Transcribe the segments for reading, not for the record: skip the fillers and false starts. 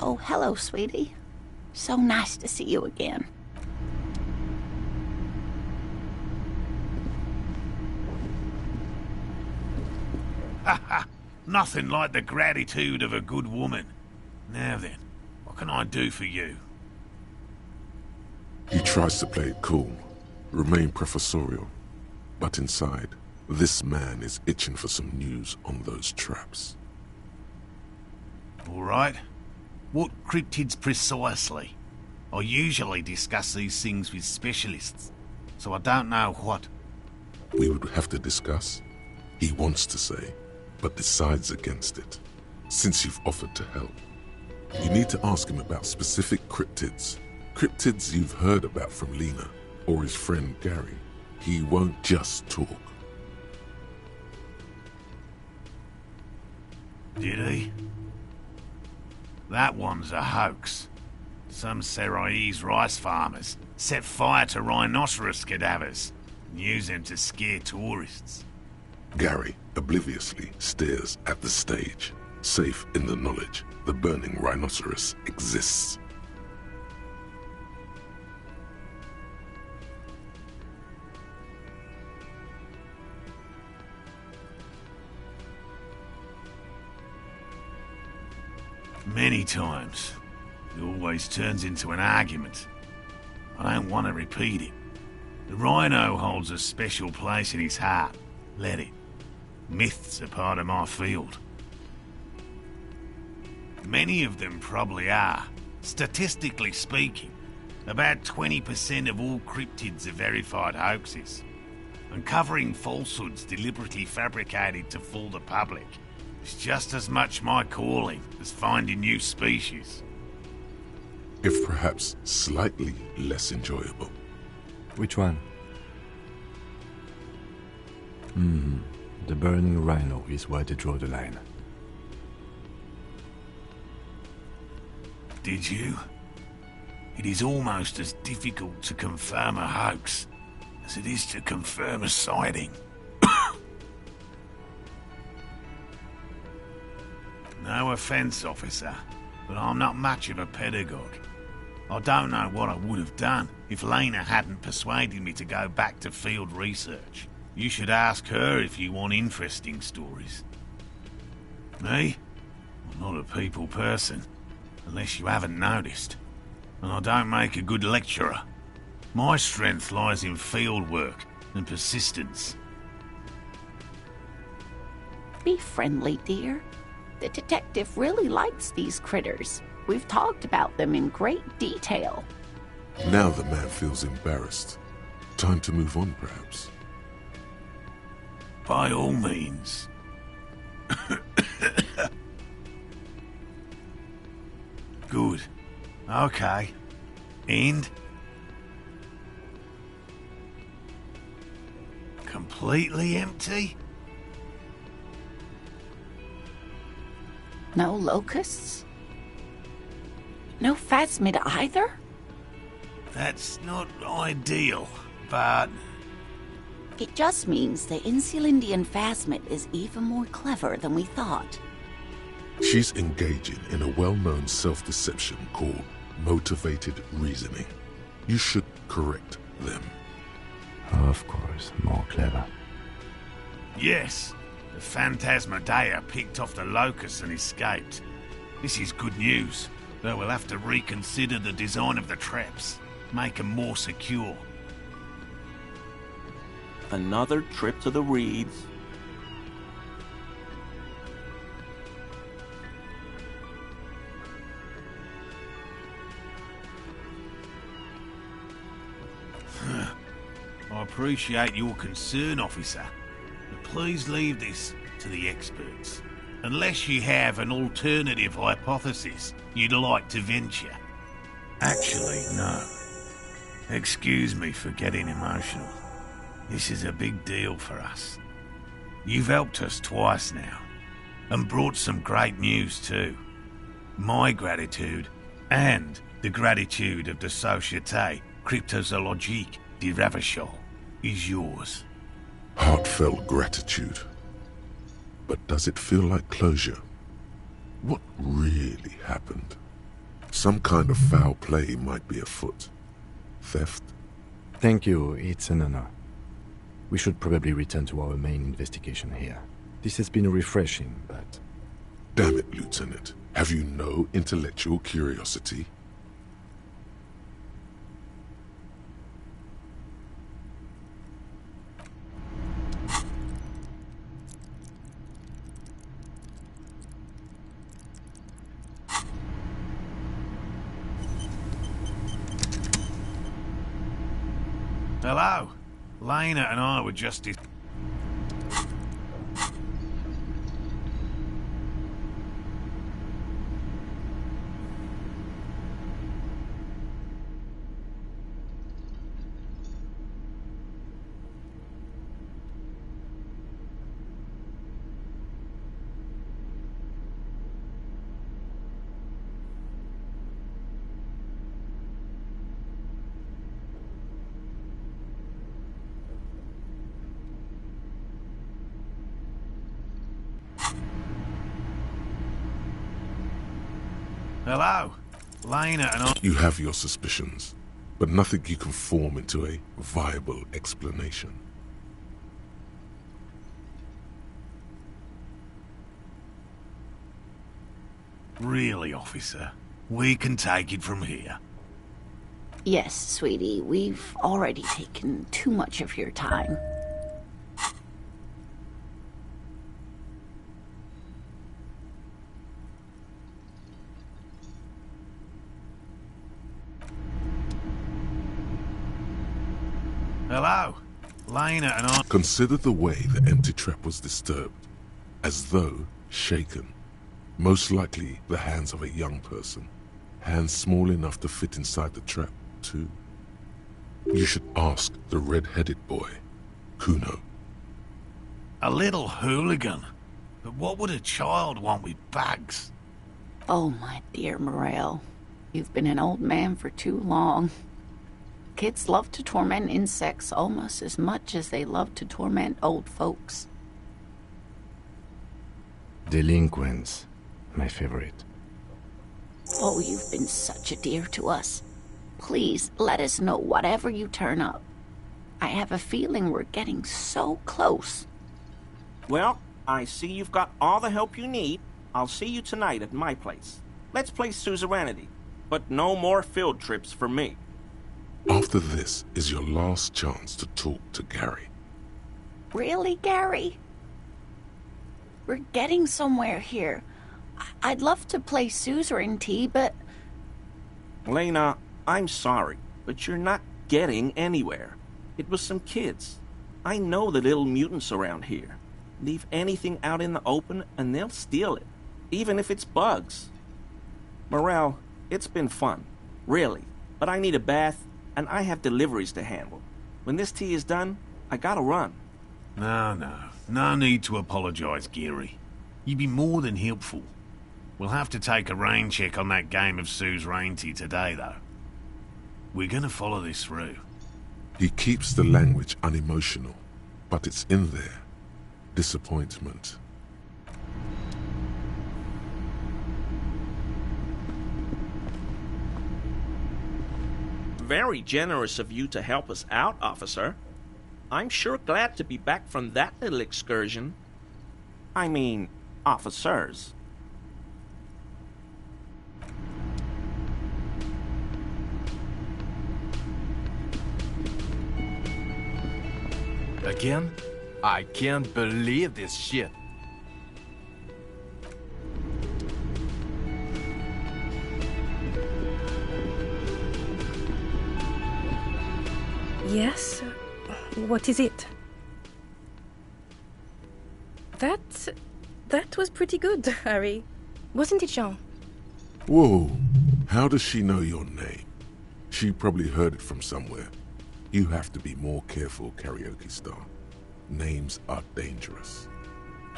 Oh, hello, sweetie. So nice to see you again. Nothing like the gratitude of a good woman. Now then, what can I do for you? He tries to play it cool, remain professorial, but inside, this man is itching for some news on those traps. All right. What cryptids precisely? I usually discuss these things with specialists, so I don't know what... We would have to discuss. He wants to say, but decides against it, since you've offered to help. You need to ask him about specific cryptids. Cryptids you've heard about from Lena, or his friend Gary. He won't just talk. Did he? That one's a hoax. Some Seraise rice farmers set fire to rhinoceros cadavers and use them to scare tourists. Gary obliviously stares at the stage, safe in the knowledge the burning rhinoceros exists. Many times. It always turns into an argument. I don't want to repeat it. The rhino holds a special place in his heart. Let it. Myths are part of my field. Many of them probably are. Statistically speaking, about 20% of all cryptids are verified hoaxes. Uncovering falsehoods deliberately fabricated to fool the public is just as much my calling as finding new species. If perhaps slightly less enjoyable. Which one? The burning rhino is where to draw the line. Did you? It is almost as difficult to confirm a hoax as it is to confirm a sighting. No offense, officer, but I'm not much of a pedagogue. I don't know what I would have done if Lena hadn't persuaded me to go back to field research. You should ask her if you want interesting stories. Me? I'm not a people person, unless you haven't noticed. And I don't make a good lecturer. My strength lies in field work and persistence. Be friendly, dear. The detective really likes these critters. We've talked about them in great detail. Now the man feels embarrassed. Time to move on, perhaps. By all means. Good. Okay. And? Completely empty? No locusts? No phasmid either? That's not ideal, but... It just means the Insulindian phasmid is even more clever than we thought. She's engaging in a well-known self-deception called motivated reasoning. You should correct them. Of course, more clever. Yes, the Phantasmadeia picked off the locusts and escaped. This is good news, though we'll have to reconsider the design of the traps, make them more secure. Another trip to the reeds. I appreciate your concern, officer, but please leave this to the experts. Unless you have an alternative hypothesis you'd like to venture. Actually, no. Excuse me for getting emotional. This is a big deal for us. You've helped us twice now, and brought some great news too. My gratitude, and the gratitude of the Société Cryptozoologique de Ravachol, is yours. Heartfelt gratitude. But does it feel like closure? What really happened? Some kind of foul play might be afoot. Theft? Thank you, it's an honor. We should probably return to our main investigation here. This has been refreshing, but... Damn it, Lieutenant. Have you no intellectual curiosity? Hello. Lena and I were just... Hello. Lena and I... You have your suspicions, but nothing you can form into a viable explanation. Really, officer? We can take it from here. Yes, sweetie, we've already taken too much of your time. Hello. Lena and I... Consider the way the empty trap was disturbed, as though shaken. Most likely the hands of a young person. Hands small enough to fit inside the trap, too. You should ask the red-headed boy, Kuno. A little hooligan. But what would a child want with bags? Oh, my dear Morel, you've been an old man for too long. Kids love to torment insects almost as much as they love to torment old folks. Delinquents, my favorite. Oh, you've been such a dear to us. Please, let us know whatever you turn up. I have a feeling we're getting so close. Well, I see you've got all the help you need. I'll see you tonight at my place. Let's play suzerainty, but no more field trips for me. After this is your last chance to talk to Gary. Really, Gary? We're getting somewhere here. I'd love to play suzerainty, but... Lena, I'm sorry, but you're not getting anywhere. It was some kids. I know the little mutants around here. Leave anything out in the open and they'll steal it, even if it's bugs. Morel, it's been fun, really, but I need a bath and I have deliveries to handle. When this tea is done, I gotta run. No need to apologize, Gary. You'd be more than helpful. We'll have to take a rain check on that game of suzerainty today, though. We're gonna follow this through. He keeps the language unemotional, but it's in there. Disappointment. Very generous of you to help us out, officer. I'm sure glad to be back from that little excursion. I mean, officers. Again? I can't believe this shit. Yes? What is it? That was pretty good, Harry. Wasn't it, Jean? Whoa, how does she know your name? She probably heard it from somewhere. You have to be more careful, Karaoke Star. Names are dangerous.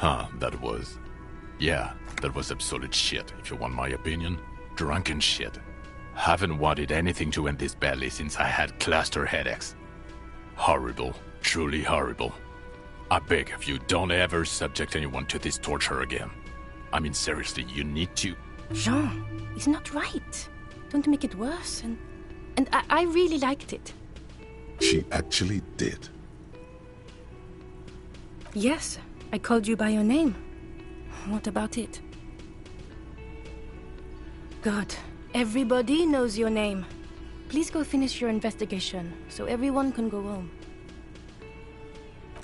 That was absolute shit, if you want my opinion. Drunken shit. Haven't wanted anything to end this badly since I had cluster headaches. Horrible. Truly horrible. I beg of you, don't ever subject anyone to this torture again. I mean, seriously, you need to... Jean, it's not right. Don't make it worse. And I really liked it. She actually did. Yes, I called you by your name. What about it? God, everybody knows your name. Please go finish your investigation, so everyone can go home.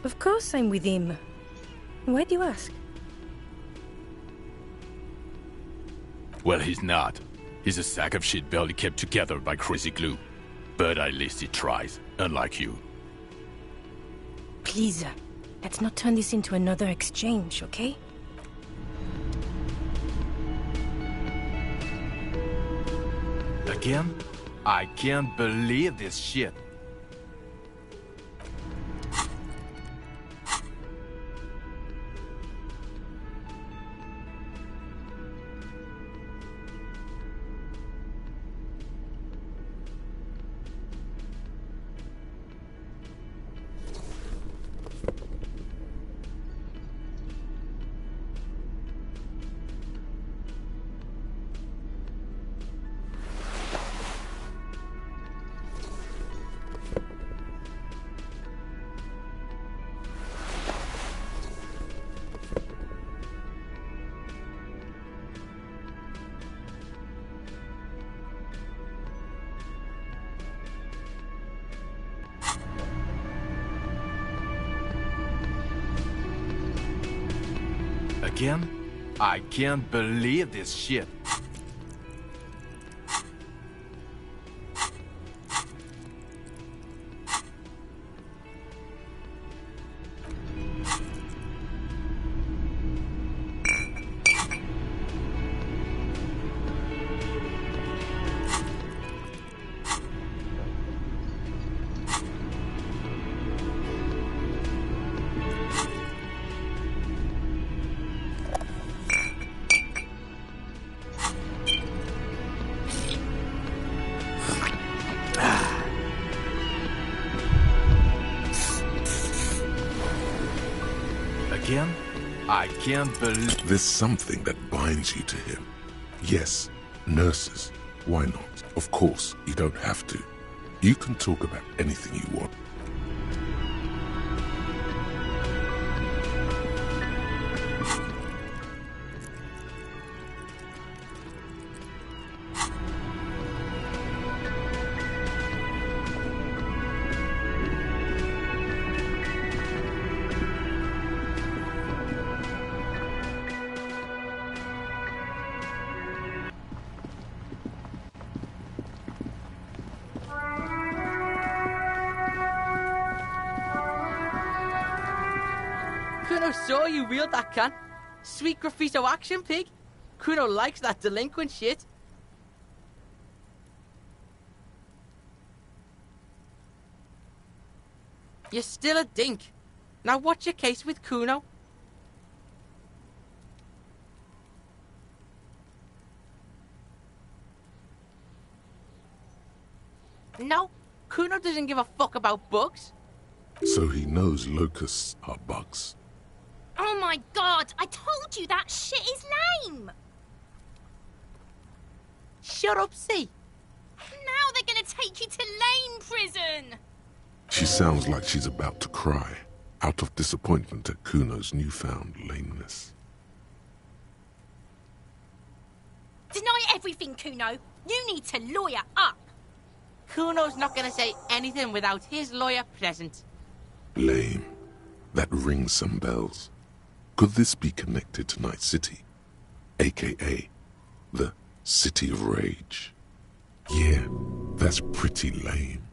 Of course I'm with him. Why do you ask? Well, he's not. He's a sack of shit barely kept together by crazy glue. But at least he tries, unlike you. Please, let's not turn this into another exchange, okay? Again? I can't believe this shit. Again? I can't believe this shit. Again? I can't believe... There's something that binds you to him. Yes, nurses. Why not? Of course, you don't have to. You can talk about anything you want. Kuno saw you wield that can. Sweet Graffiso action pig. Kuno likes that delinquent shit. You're still a dink. Now what's your case with Kuno? No, Kuno doesn't give a fuck about bugs. So he knows locusts are bugs. Oh my god, I told you that shit is lame! Shut up, see. Now they're gonna take you to lame prison! She sounds like she's about to cry, out of disappointment at Kuno's newfound lameness. Deny everything, Kuno. You need to lawyer up. Kuno's not gonna say anything without his lawyer present. Lame. That rings some bells. Could this be connected to Night City? AKA, the City of Rage. Yeah, that's pretty lame.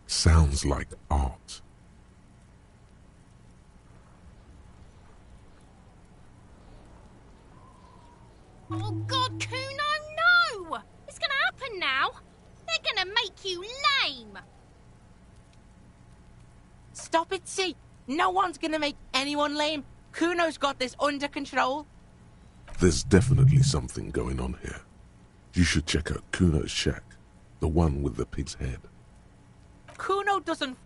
Sounds like art. Oh god, Kuno, no! It's gonna happen now. They're gonna make you lame. Stop it, see. No one's gonna make anyone lame. Kuno's got this under control. There's definitely something going on here. You should check out Kuno's shack, the one with the pig's head. Kuno doesn't...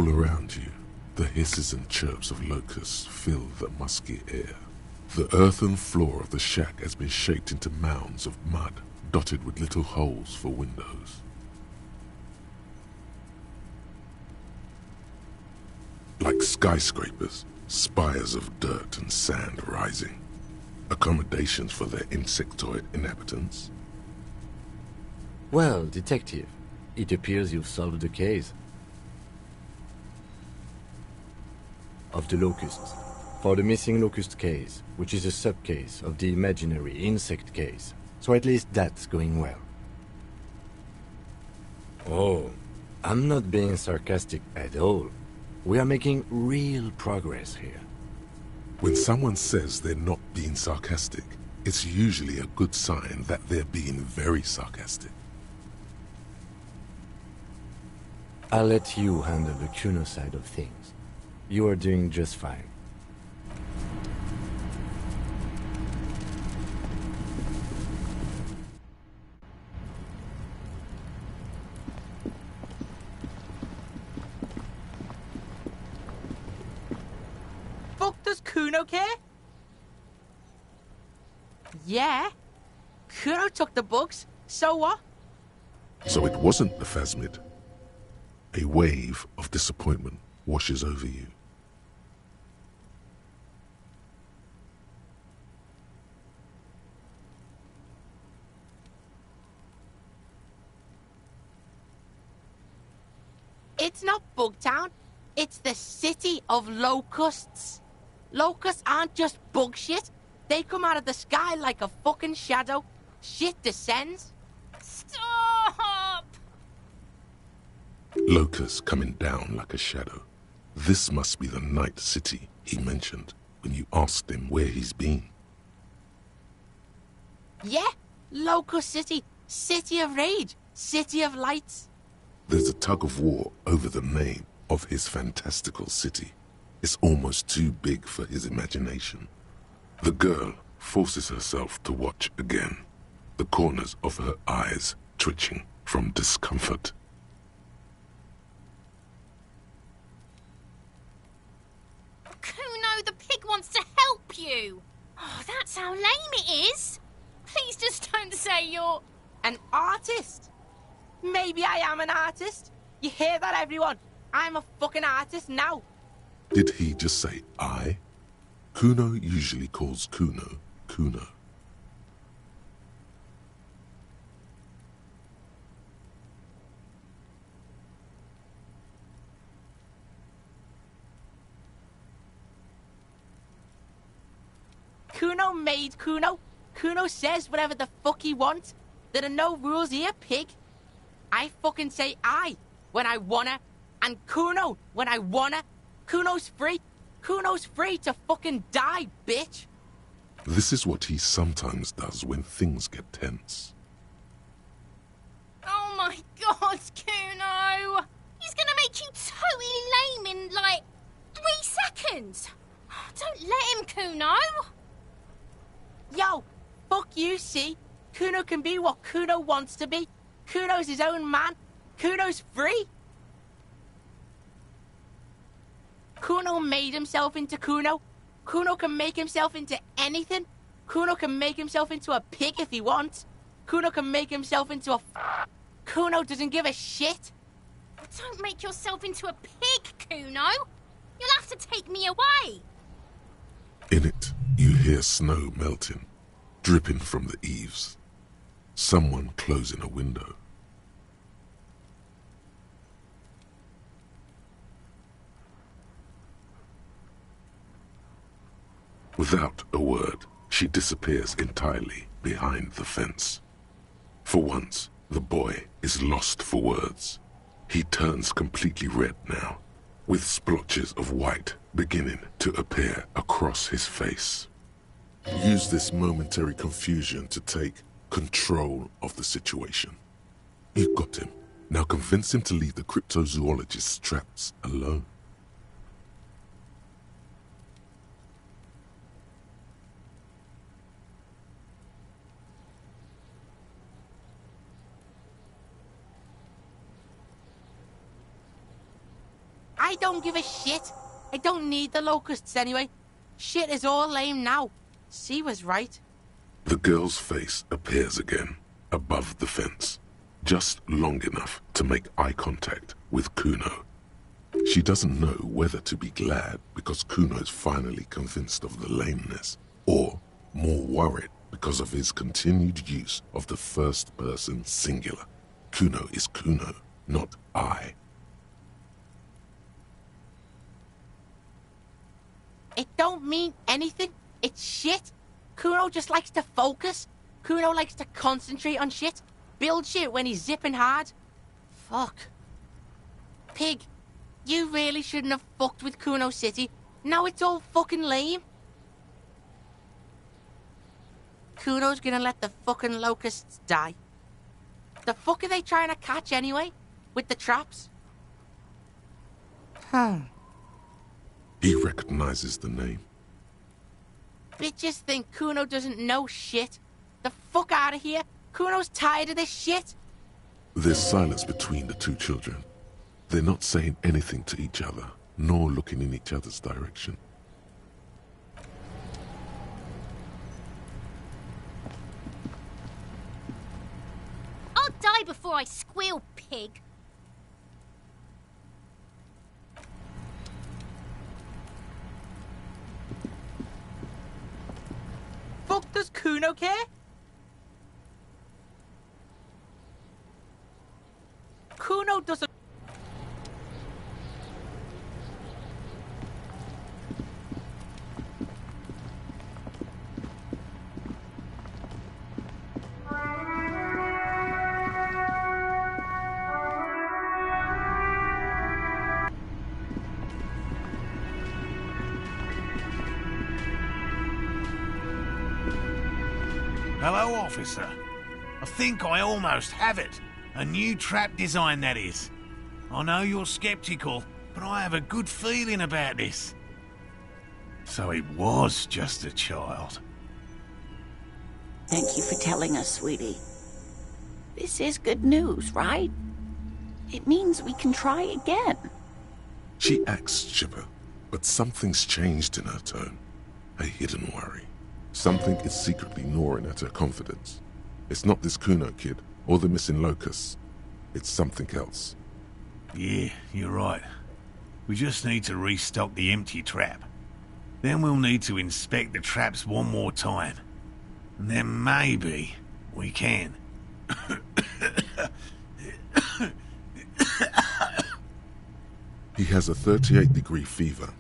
All around you, the hisses and chirps of locusts fill the musky air. The earthen floor of the shack has been shaped into mounds of mud, dotted with little holes for windows. Like skyscrapers, spires of dirt and sand rising. Accommodations for their insectoid inhabitants. Well, detective, it appears you've solved the case. Of the locusts. For the missing locust case, which is a sub-case of the imaginary insect case. So at least that's going well. Oh, I'm not being sarcastic at all. We are making real progress here. When someone says they're not being sarcastic, it's usually a good sign that they're being very sarcastic. I'll let you handle the Kuno side of things. You are doing just fine. Fuck does Kuno care? Yeah. Kuno took the bugs, so what? So it wasn't the phasmid. A wave of disappointment washes over you. It's not Bugtown. It's the city of locusts. Locusts aren't just bug shit. They come out of the sky like a fucking shadow. Shit descends. Stop! Locusts coming down like a shadow. This must be the night city he mentioned when you asked him where he's been. Yeah, Locust City. City of rage. City of lights. There's a tug of war over the name of his fantastical city. It's almost too big for his imagination. The girl forces herself to watch again, the corners of her eyes twitching from discomfort. Kuno, the pig wants to help you. Oh, that's how lame it is. Please just don't say you're... An artist. Maybe I am an artist. You hear that, everyone? I'm a fucking artist now. Did he just say I? Kuno usually calls Kuno, Kuno. Kuno made Kuno. Kuno says whatever the fuck he wants. There are no rules here, pig. I fucking say I when I wanna, and Kuno when I wanna. Kuno's free. Kuno's free to fucking die, bitch. This is what he sometimes does when things get tense. Oh my god, Kuno! He's gonna make you totally lame in, like, 3 seconds! Don't let him, Kuno! Yo, fuck you, see? Kuno can be what Kuno wants to be. Kuno's his own man. Kuno's free. Kuno made himself into Kuno. Kuno can make himself into anything. Kuno can make himself into a pig if he wants. Kuno can make himself into a... Kuno doesn't give a shit. Don't make yourself into a pig, Kuno! You'll have to take me away! In it, you hear snow melting, dripping from the eaves. Someone closing a window. Without a word, she disappears entirely behind the fence. For once, the boy is lost for words. He turns completely red now, with splotches of white beginning to appear across his face. Use this momentary confusion to take control of the situation. You've got him. Now convince him to leave the cryptozoologist's traps alone. I don't give a shit. I don't need the locusts anyway. Shit is all lame now. C was right. The girl's face appears again, above the fence, just long enough to make eye contact with Kuno. She doesn't know whether to be glad because Kuno is finally convinced of the lameness, or more worried because of his continued use of the first-person singular. Kuno is Kuno, not I. It don't mean anything. It's shit. Kuno just likes to focus. Kuno likes to concentrate on shit. Build shit when he's zipping hard. Fuck. Pig, you really shouldn't have fucked with Kuno City. Now it's all fucking lame. Kuno's gonna let the fucking locusts die. The fuck are they trying to catch anyway? With the traps? He recognizes the name. Bitches think Kuno doesn't know shit. The fuck out of here. Kuno's tired of this shit. There's silence between the two children. They're not saying anything to each other, nor looking in each other's direction. I'll die before I squeal, pig. Fuck does Kuno care? Kuno doesn't... Hello, officer. I think I almost have it. A new trap design, that is. I know you're skeptical, but I have a good feeling about this. So it was just a child. Thank you for telling us, sweetie. This is good news, right? It means we can try again. She acts chipper, but something's changed in her tone. A hidden worry. Something is secretly gnawing at her confidence. It's not this Kuno kid, or the missing locusts. It's something else. Yeah, you're right. We just need to restock the empty trap. Then we'll need to inspect the traps one more time. And then maybe we can. He has a 38-degree fever.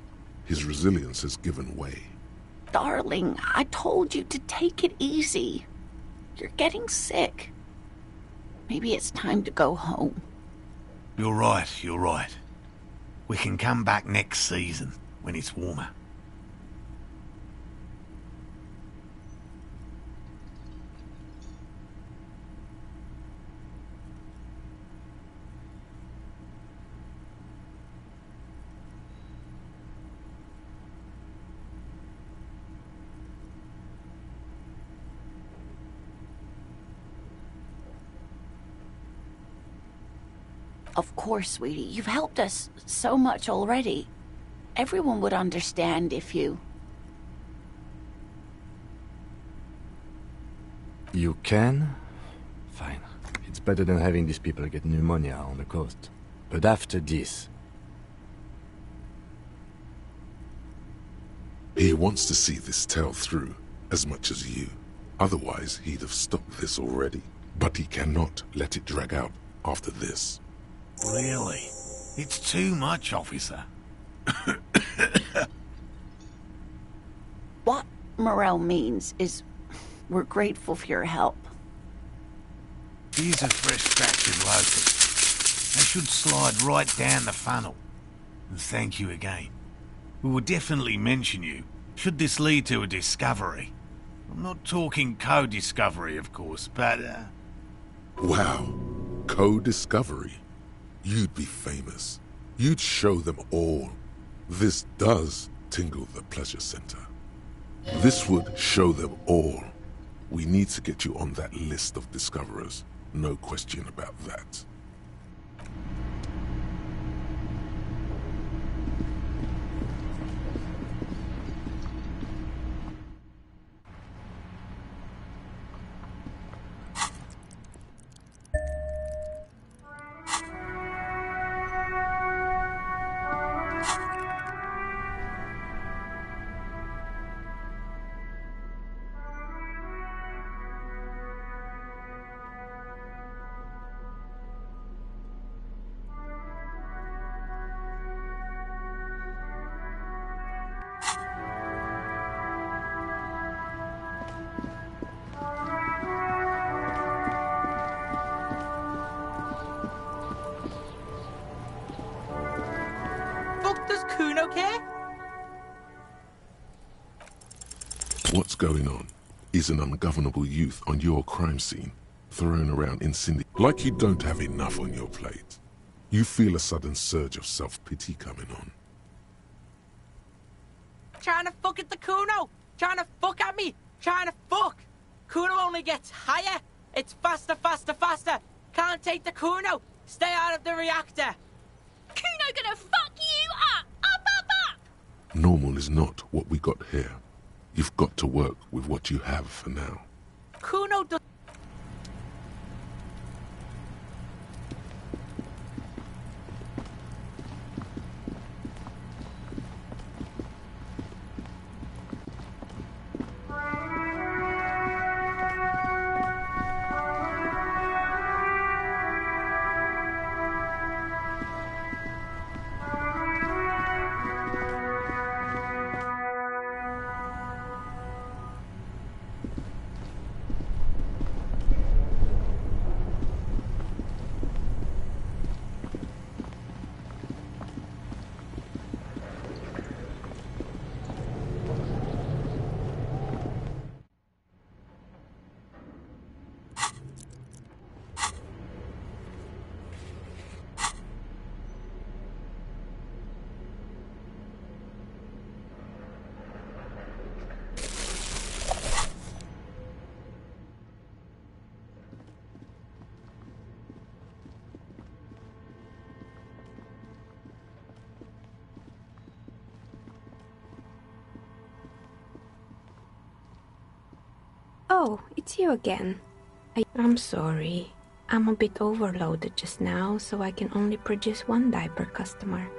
His resilience has given way. Darling, I told you to take it easy. You're getting sick. Maybe it's time to go home. You're right, you're right. We can come back next season, when it's warmer. Of course, sweetie. You've helped us so much already. Everyone would understand if you... You can? Fine. It's better than having these people get pneumonia on the coast. But after this... He wants to see this tale through, as much as you. Otherwise, he'd have stopped this already. But he cannot let it drag out after this. Really? It's too much, officer. What Morel means is we're grateful for your help. Here's a fresh batch of locusts. They should slide right down the funnel. And thank you again. We will definitely mention you, should this lead to a discovery. I'm not talking co-discovery, of course, but, Wow. Co-discovery. You'd be famous. You'd show them all. This does tingle the pleasure center. This would show them all. We need to get you on that list of discoverers. No question about that. okay? What's going on? Is an ungovernable youth on your crime scene, thrown around in Cindy like you don't have enough on your plate. You feel a sudden surge of self-pity coming on. Trying to fuck at the Kuno! Trying to fuck at me! Trying to fuck! Kuno only gets higher! It's faster, faster, faster! Can't take the Kuno! Stay out of the reactor! Kuno gonna fuck you up! Up! Normal is not what we got here. You've got to work with what you have for now. Kuno does... Oh, it's you again. I'm sorry. I'm a bit overloaded just now, so I can only produce one dye per customer.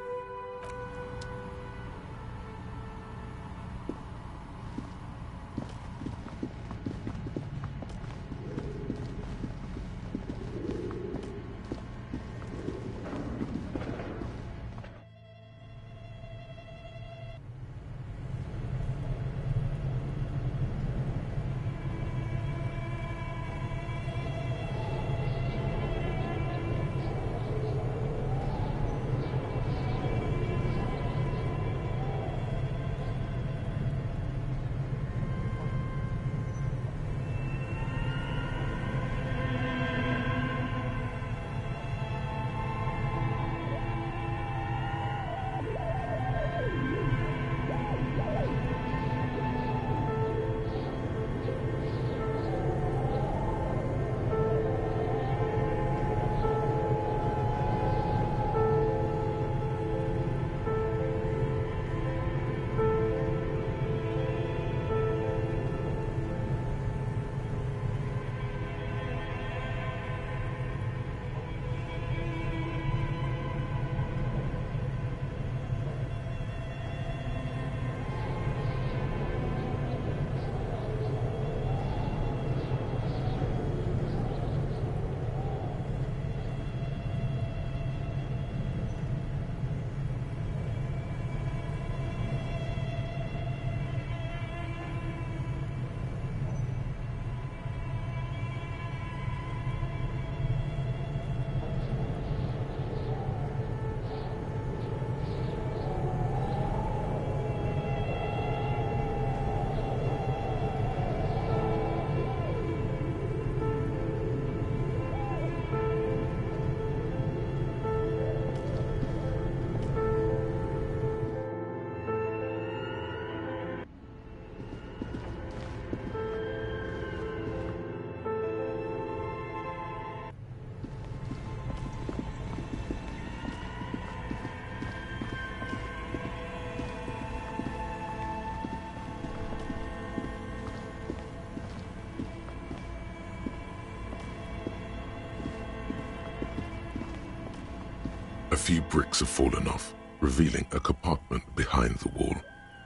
A few bricks have fallen off, revealing a compartment behind the wall.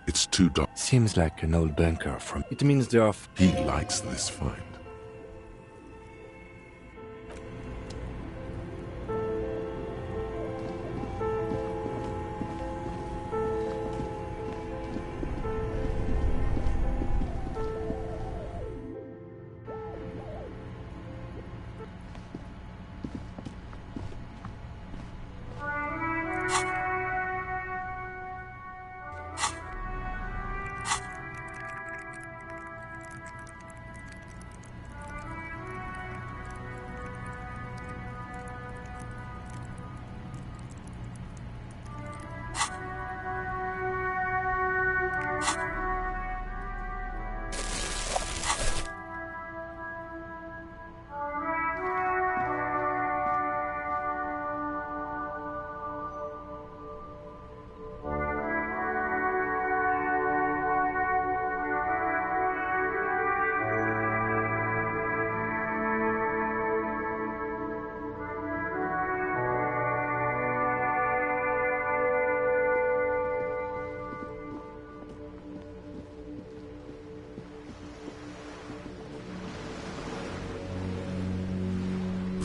It's too dark. Seems like an old bunker from... It means they are... He likes this find.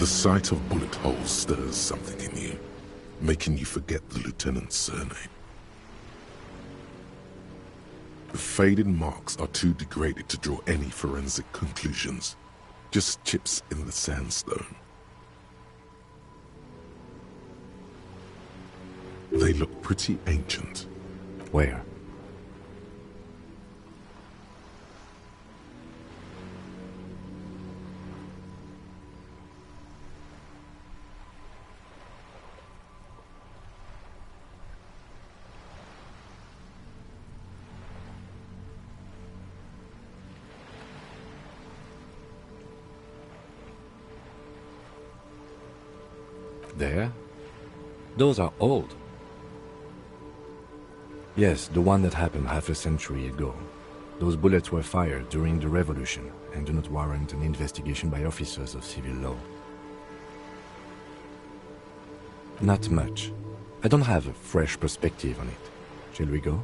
The sight of bullet holes stirs something in you, making you forget the lieutenant's surname. The faded marks are too degraded to draw any forensic conclusions, just chips in the sandstone. They look pretty ancient. Where? There? Those are old. Yes, the one that happened half a century ago. Those bullets were fired during the revolution and do not warrant an investigation by officers of civil law. Not much. I don't have a fresh perspective on it. Shall we go?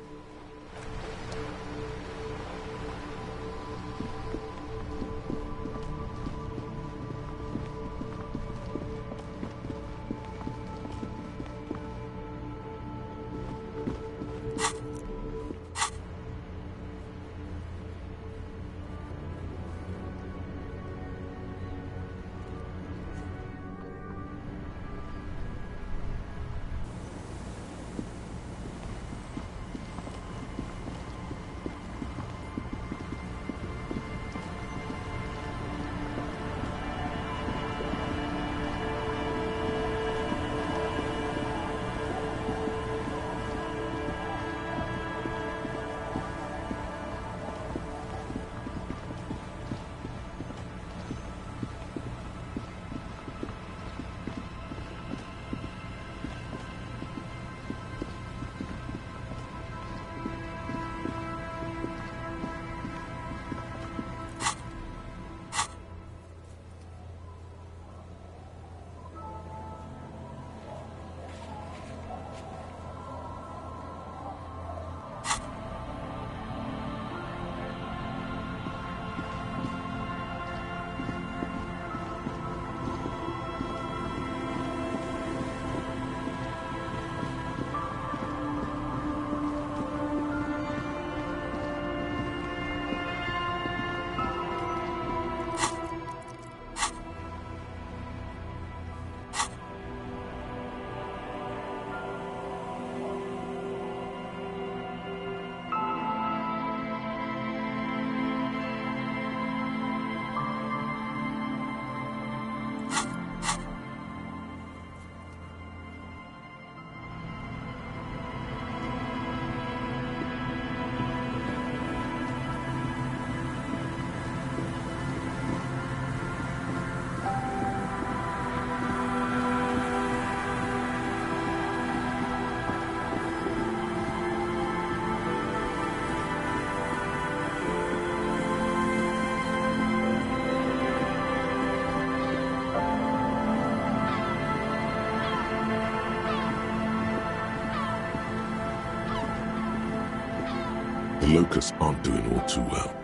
The locusts aren't doing all too well,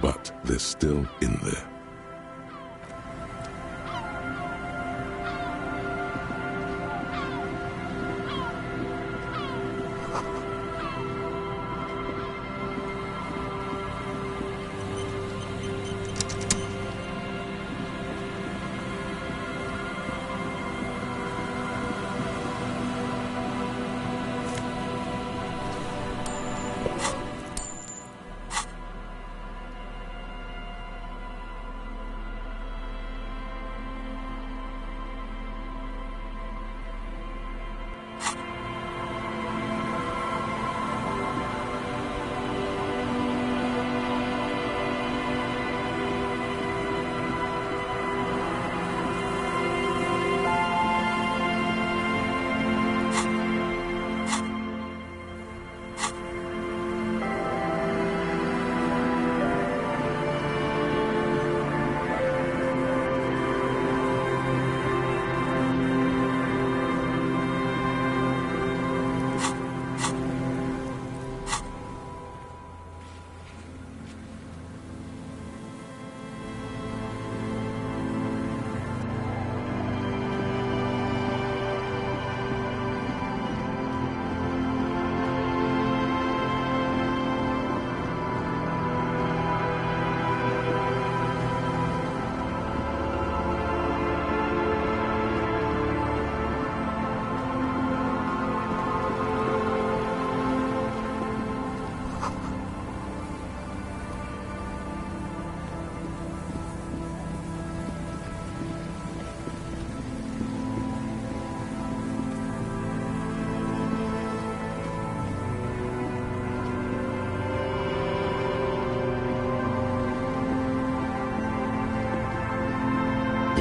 but they're still in there.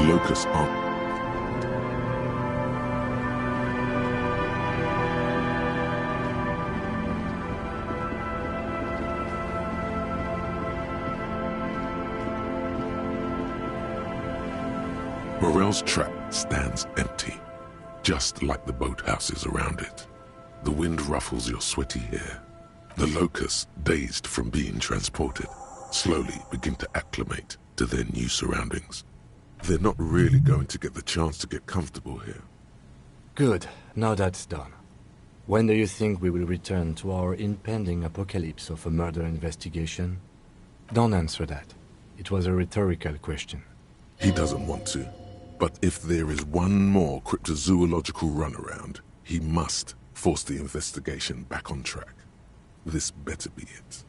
Locusts aren't. Morel's trap stands empty, just like the boathouses around it. The wind ruffles your sweaty hair. The locusts, dazed from being transported, slowly begin to acclimate to their new surroundings. They're not really going to get the chance to get comfortable here. Good, now that's done. When do you think we will return to our impending apocalypse of a murder investigation? Don't answer that. It was a rhetorical question. He doesn't want to. But if there is one more cryptozoological runaround, he must force the investigation back on track. This better be it.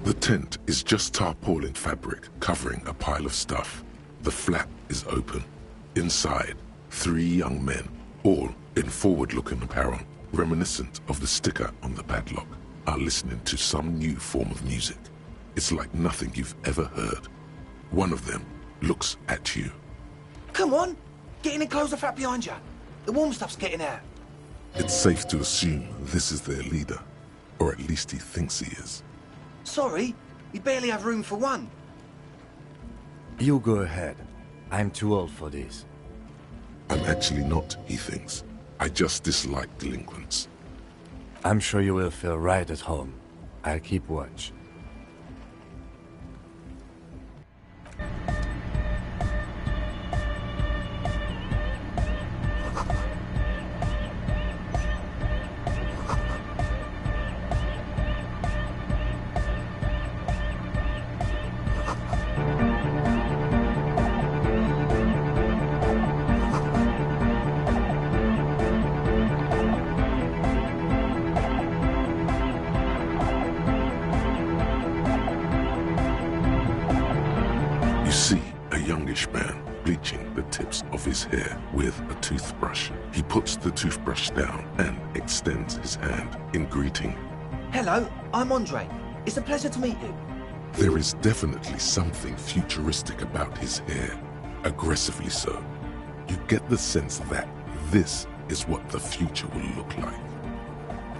The tent is just tarpaulin fabric covering a pile of stuff. The flap is open. Inside, 3 young men, all in forward-looking apparel, reminiscent of the sticker on the padlock, are listening to some new form of music. It's like nothing you've ever heard. One of them looks at you. Come on! Get in and close the flap behind you. The warm stuff's getting out. It's safe to assume this is their leader, or at least he thinks he is. Sorry, we barely have room for one. You go ahead. I'm too old for this. I'm actually not, he thinks. I just dislike delinquents. I'm sure you will feel right at home. I'll keep watch. Hair with a toothbrush. He puts the toothbrush down and extends his hand in greeting. Hello, I'm Andre. It's a pleasure to meet you. There is definitely something futuristic about his hair, aggressively so. You get the sense that this is what the future will look like.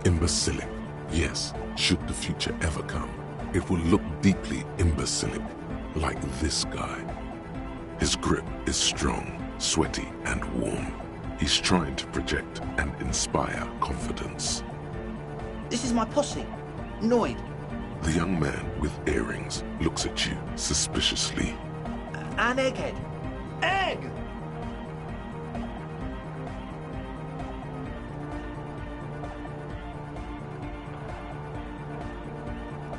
Imbecilic, yes, should the future ever come, it will look deeply imbecilic, like this guy. His grip is strong, sweaty and warm. He's trying to project and inspire confidence. This is my posse. Noid. The young man with earrings looks at you suspiciously. And Egghead. Egg!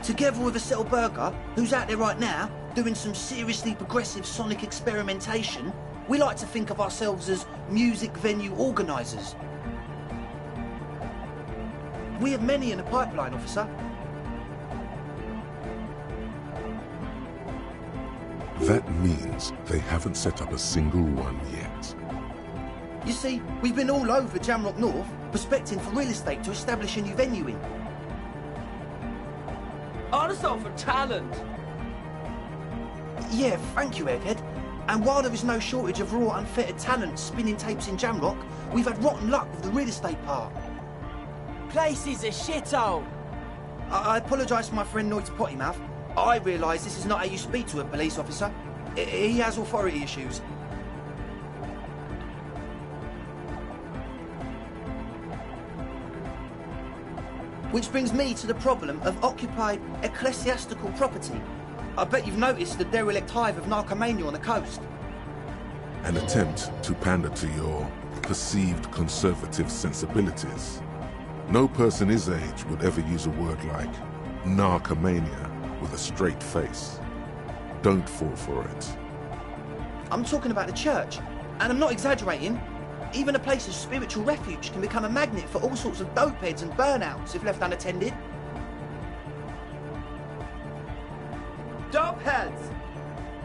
Together with a Burger, who's out there right now, doing some seriously progressive sonic experimentation, we like to think of ourselves as music venue organisers. We have many in the pipeline, officer. That means they haven't set up a single one yet. You see, we've been all over Jamrock North, prospecting for real estate to establish a new venue in. Honest for talent. Yeah, thank you, Egghead. And while there is no shortage of raw, unfettered talent spinning tapes in Jamrock, we've had rotten luck with the real estate part. Place is a shithole. I apologise for my friend Noid's potty mouth. I realise this is not how you speak to a police officer. He has authority issues. Which brings me to the problem of occupied ecclesiastical property. I bet you've noticed the derelict hive of narcomania on the coast. An attempt to pander to your perceived conservative sensibilities. No person his age would ever use a word like narcomania with a straight face. Don't fall for it. I'm talking about the church, and I'm not exaggerating. Even a place of spiritual refuge can become a magnet for all sorts of dopeheads and burnouts if left unattended. Dopeheads!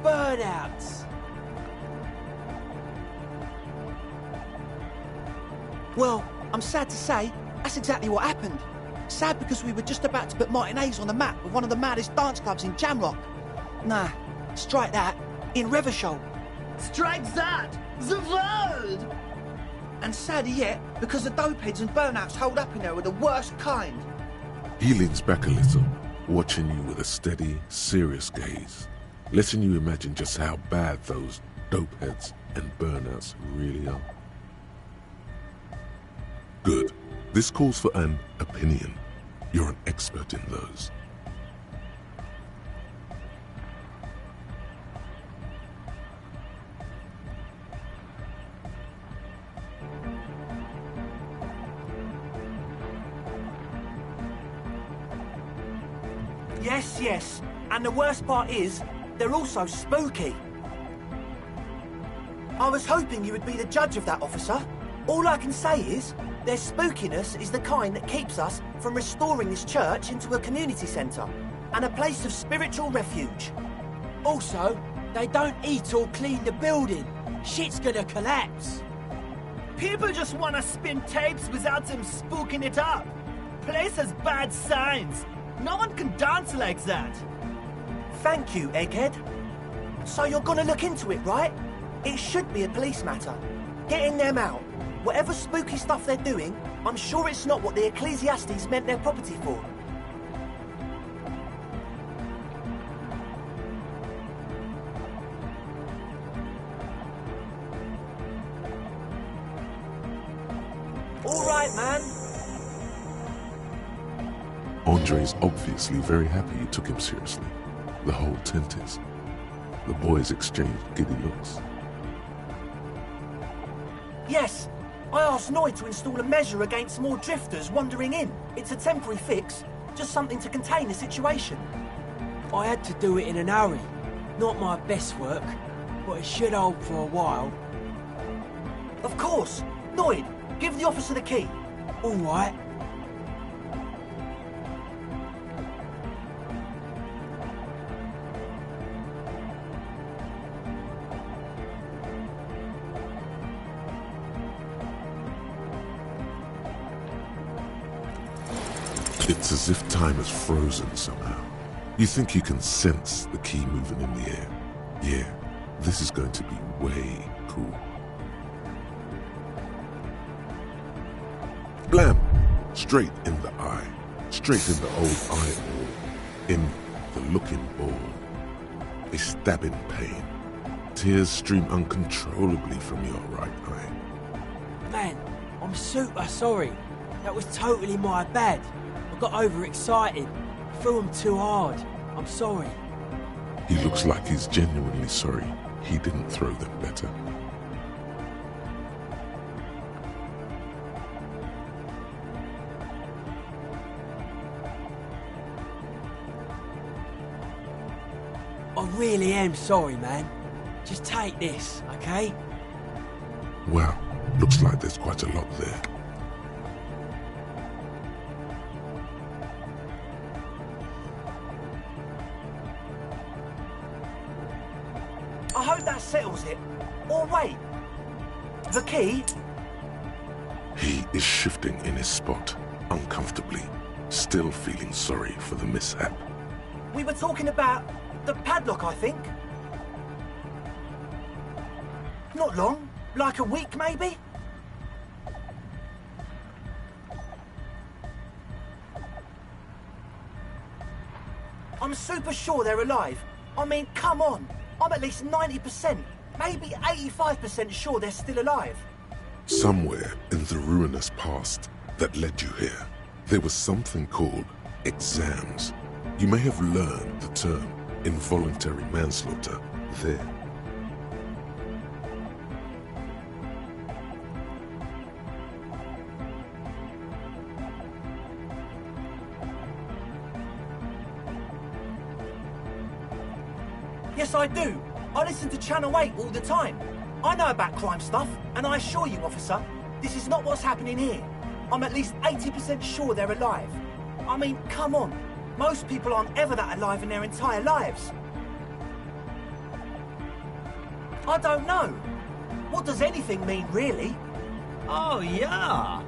Burnouts! Well, I'm sad to say, that's exactly what happened. Sad because we were just about to put Martinez on the map with one of the maddest dance clubs in Jamrock. Nah, strike that, in Revachol. Strike that! The world! And sadder yet, because the dopeheads and burnouts holed up in there were the worst kind. He leans back a little, watching you with a steady, serious gaze, letting you imagine just how bad those dopeheads and burnouts really are. Good. This calls for an opinion. You're an expert in those. Yes. And the worst part is, they're also spooky. I was hoping you would be the judge of that, officer. All I can say is, their spookiness is the kind that keeps us from restoring this church into a community centre and a place of spiritual refuge. Also, they don't eat or clean the building. Shit's gonna collapse. People just wanna spin tapes without them spooking it up. Place has bad signs. No one can dance like that. Thank you, Egghead. So you're gonna look into it, right? It should be a police matter. Getting them out. Whatever spooky stuff they're doing, I'm sure it's not what the Ecclesiastes meant their property for. All right, man. Andre's obviously very happy you took him seriously. The whole tent is. The boys exchanged giddy looks. Yes, I asked Noid to install a measure against more drifters wandering in. It's a temporary fix, just something to contain the situation. I had to do it in an hurry. Not my best work, but it should hold for a while. Of course. Noid, give the officer the key. All right. It's as if time has frozen somehow. You think you can sense the key moving in the air. Yeah, this is going to be way cool. Blam! Straight in the eye. Straight in the old eyeball. In the looking ball. A stabbing pain. Tears stream uncontrollably from your right eye. Man, I'm super sorry. That was totally my bad. I got overexcited. Threw him too hard. I'm sorry. He looks like he's genuinely sorry he didn't throw them better. I really am sorry, man. Just take this, okay? Well, looks like there's quite a lot there. I hope that settles it. Or wait. The key? He is shifting in his spot, uncomfortably, still feeling sorry for the mishap. We were talking about the padlock, I think. Not long. Like a week, maybe? I'm super sure they're alive. I mean, come on. I'm at least 90%, maybe 85% sure they're still alive. Somewhere in the ruinous past that led you here, there was something called exams. You may have learned the term involuntary manslaughter there. Yes, I do. I listen to Channel 8 all the time. I know about crime stuff, and I assure you, officer, this is not what's happening here. I'm at least 80% sure they're alive. I mean, come on. Most people aren't ever that alive in their entire lives. I don't know. What does anything mean, really? Oh, yeah.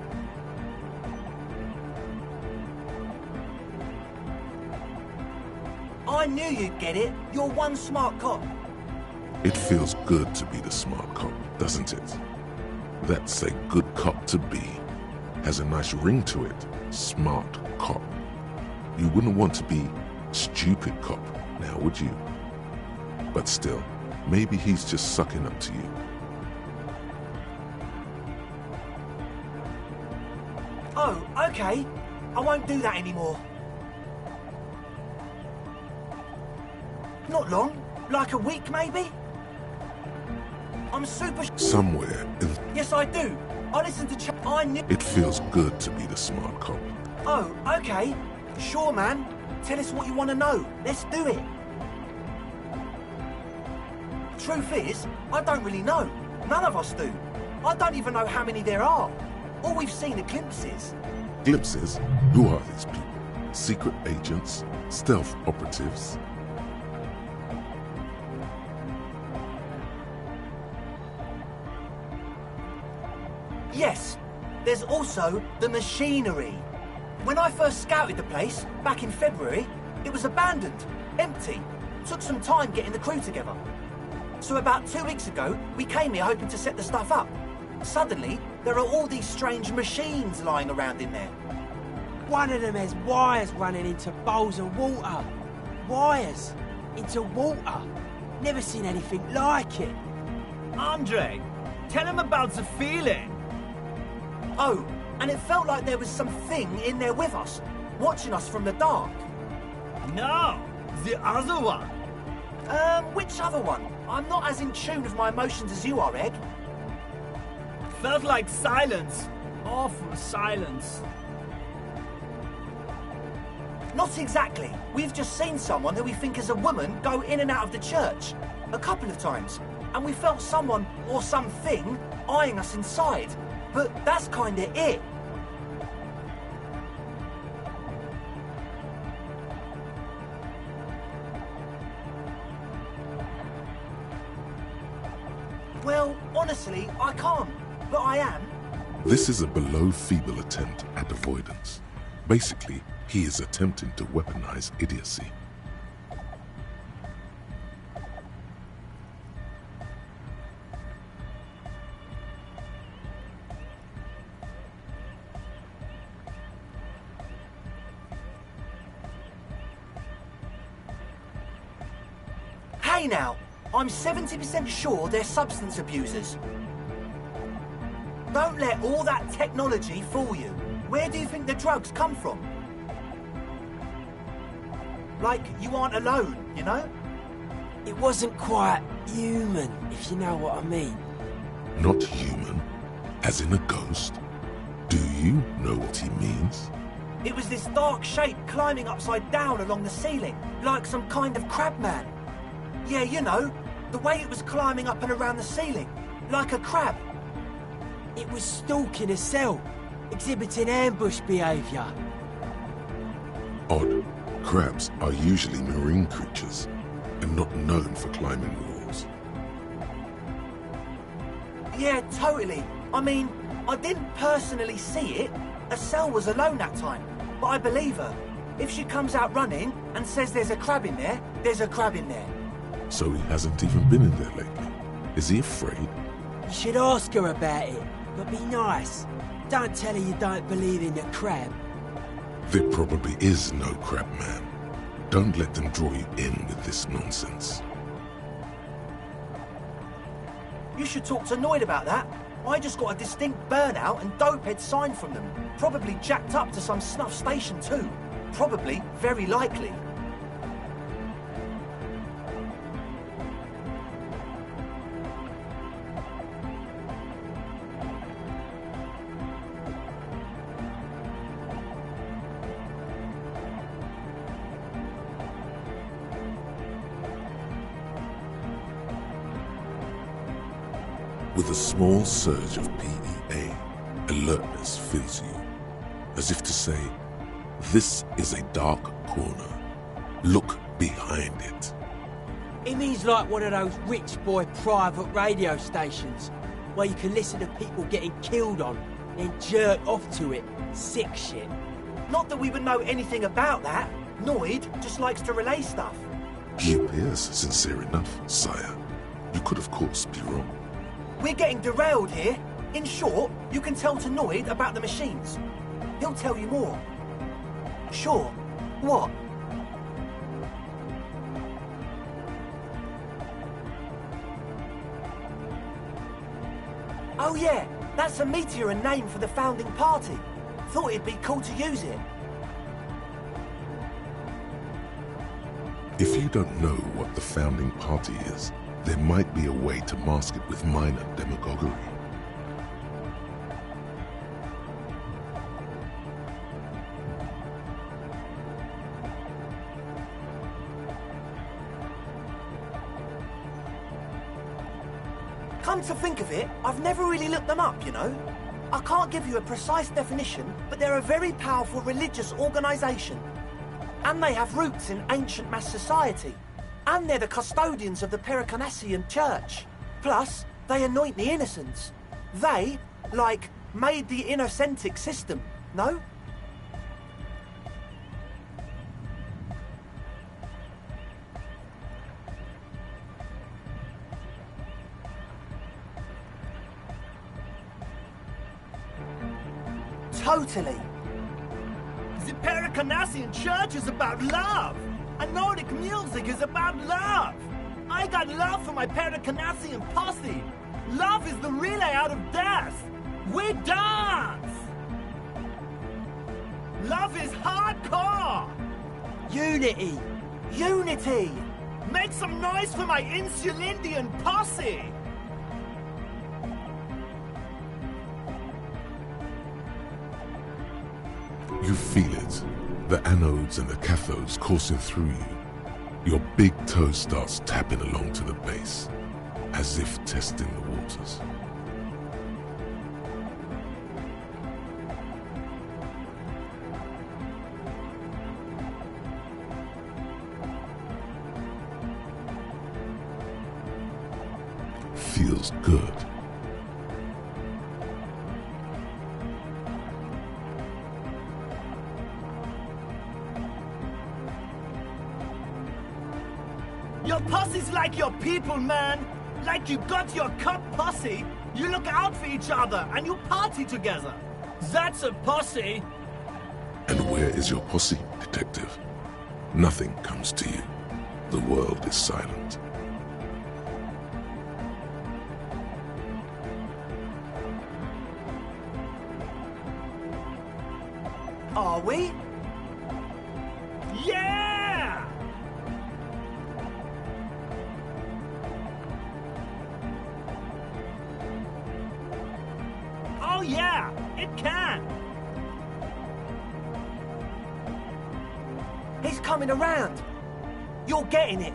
I knew you'd get it. You're one smart cop. It feels good to be the smart cop, doesn't it? That's a good cop to be. Has a nice ring to it. Smart cop. You wouldn't want to be stupid cop, now would you? But still, maybe he's just sucking up to you. Oh, okay. I won't do that anymore. Not long. Like a week, maybe? I'm super... Somewhere in... Yes, I do. I listen to I knew... It feels good to be the smart cop. Oh, okay. Sure, man. Tell us what you want to know. Let's do it. Truth is, I don't really know. None of us do. I don't even know how many there are. All we've seen are glimpses. Glimpses? Who are these people? Secret agents? Stealth operatives? Yes, there's also the machinery. When I first scouted the place, back in February, it was abandoned, empty. Took some time getting the crew together. So about 2 weeks ago, we came here hoping to set the stuff up. Suddenly, there are all these strange machines lying around in there. One of them has wires running into bowls of water. Wires into water. Never seen anything like it. Andre, tell him about the feeling. Oh, and it felt like there was something in there with us, watching us from the dark. No, the other one. Which other one? I'm not as in tune with my emotions as you are, Egg. Felt like silence. Awful silence. Not exactly. We've just seen someone who we think is a woman go in and out of the church. A couple of times. And we felt someone, or something, eyeing us inside. But that's kinda it. Well, honestly, I can't. But I am. This is a below-feeble attempt at avoidance. Basically, he is attempting to weaponize idiocy. Hey now, I'm 70% sure they're substance abusers. Don't let all that technology fool you. Where do you think the drugs come from? Like you aren't alone, you know? It wasn't quite human, if you know what I mean. Not human? As in a ghost? Do you know what he means? It was this dark shape climbing upside down along the ceiling, like some kind of crab man. Yeah, you know, the way it was climbing up and around the ceiling, like a crab. It was stalking a cell, exhibiting ambush behaviour. Odd. Crabs are usually marine creatures, and not known for climbing walls. Yeah, totally. I mean, I didn't personally see it. Estelle was alone that time, but I believe her. If she comes out running and says there's a crab in there, there's a crab in there. So he hasn't even been in there lately. Is he afraid? You should ask her about it, but be nice. Don't tell her you don't believe in the crab. There probably is no crab man. Don't let them draw you in with this nonsense. You should talk to Noid about that. I just got a distinct burnout and dopehead sign from them. Probably jacked up to some snuff station too. Probably, very likely. With a small surge of PEA, alertness fills you, as if to say, this is a dark corner. Look behind it. It means like one of those rich boy private radio stations, where you can listen to people getting killed on, then jerk off to it. Sick shit. Not that we would know anything about that. Noid just likes to relay stuff. You appears sincere enough, sire. You could of course be wrong. We're getting derailed here. In short, you can tell to Noid about the machines. He'll tell you more. Sure. What? Oh yeah, that's a meteor and name for the founding party. Thought it'd be cool to use it. If you don't know what the founding party is, there might be a way to mask it with minor demagoguery. Come to think of it, I've never really looked them up, you know? I can't give you a precise definition, but they're a very powerful religious organisation. And they have roots in ancient mass society. And they're the custodians of the Pericarnassian Church. Plus, they anoint the innocents. They, like, made the innocentic system, no? Totally. The Pericarnassian Church is about love. And Nordic music is about love. I got love for my Pericarnassian posse. Love is the relay out of death. We dance. Love is hardcore. Unity. Unity. Make some noise for my Insulindian posse. You feel it. The anodes and the cathodes coursing through you. Your big toe starts tapping along to the base, as if testing the waters. Feels good. Your posse's like your people, man. Like you got your cup posse. You look out for each other and you party together. That's a posse. And where is your posse, detective? Nothing comes to you. The world is silent. Are we? Yeah! Oh yeah, it can. He's coming around. You're getting it.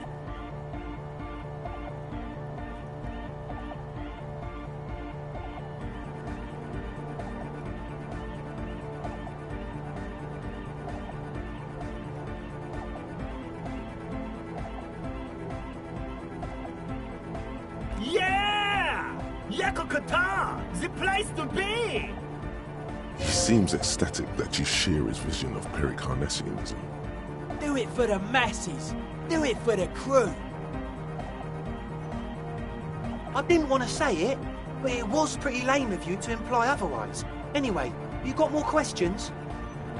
Yeah! Yakokata! The place to be! He seems ecstatic that you share his vision of Pericarnassianism. Do it for the masses. Do it for the crew. I didn't want to say it, but it was pretty lame of you to imply otherwise. Anyway, you got more questions?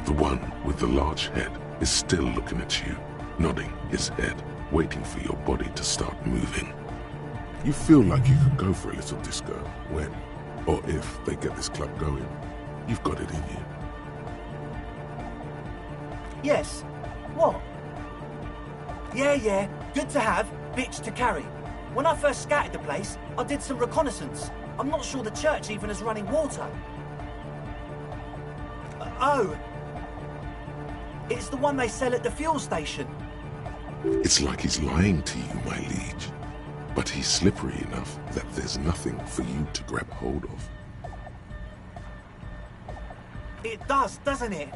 The one with the large head is still looking at you, nodding his head, waiting for your body to start moving. You feel like you could go for a little disco when, or if they get this club going. You've got it in you. Yes. What? Yeah, good to have, bitch to carry. When I first scouted the place, I did some reconnaissance. I'm not sure the church even has running water. Oh. It's the one they sell at the fuel station. It's like he's lying to you, my liege. But he's slippery enough that there's nothing for you to grab hold of. It does, doesn't it?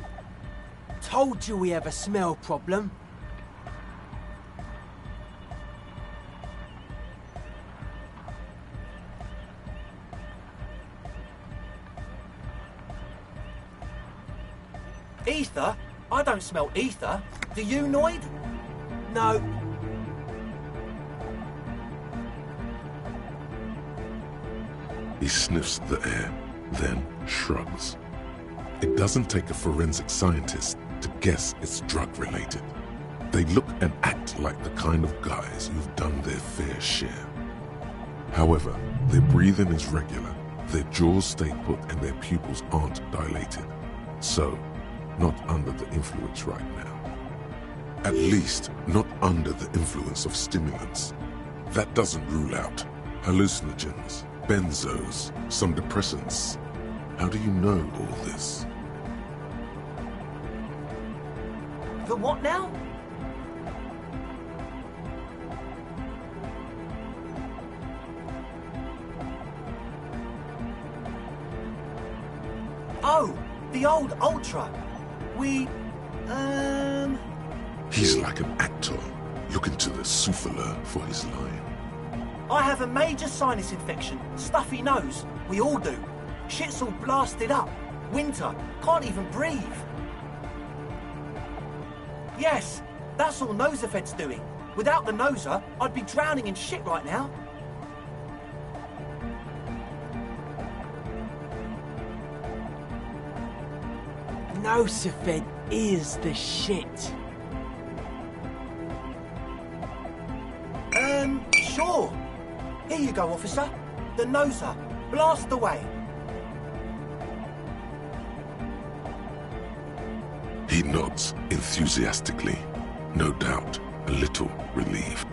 Told you we have a smell problem. Ether? I don't smell ether. Do you, Noid? No. He sniffs the air, then shrugs. It doesn't take a forensic scientist to guess it's drug-related. They look and act like the kind of guys who've done their fair share. However, their breathing is regular, their jaws stay put and their pupils aren't dilated. So, not under the influence right now. At least, not under the influence of stimulants. That doesn't rule out hallucinogens, benzos, some depressants. How do you know all this? The what now? Oh, the old Ultra. He's like an actor, looking to the souffleur for his line. I have a major sinus infection, stuffy nose. We all do. Shit's all blasted up. Winter, can't even breathe. Yes, that's all Nosafed's doing. Without the Noser, I'd be drowning in shit right now. Nosafed is the shit. Sure. Here you go, officer. The Noser. Blast away. He nods enthusiastically, no doubt a little relieved.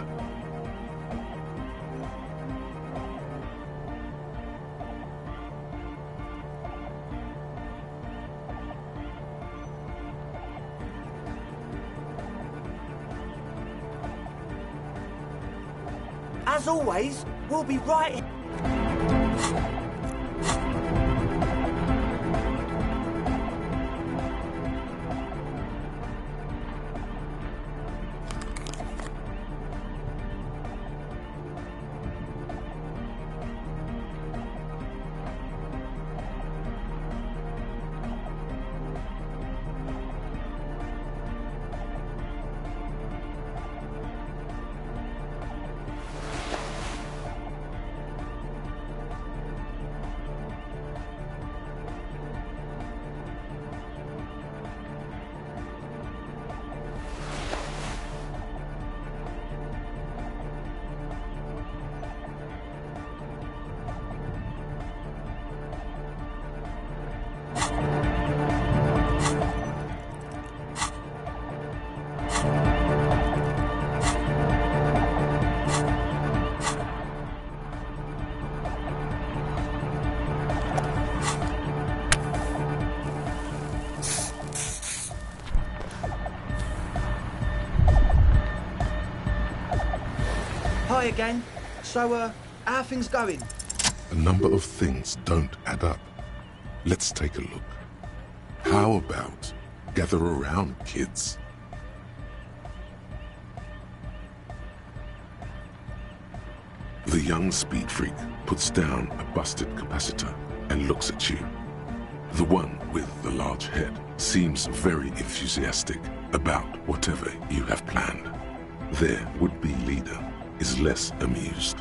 As always, we'll be right in. Hi again. So, how are things going? A number of things don't add up. Let's take a look. How about gather around, kids? The young speed freak puts down a busted capacitor and looks at you. The one with the large head seems very enthusiastic about whatever you have planned. Their would-be leader is less amused.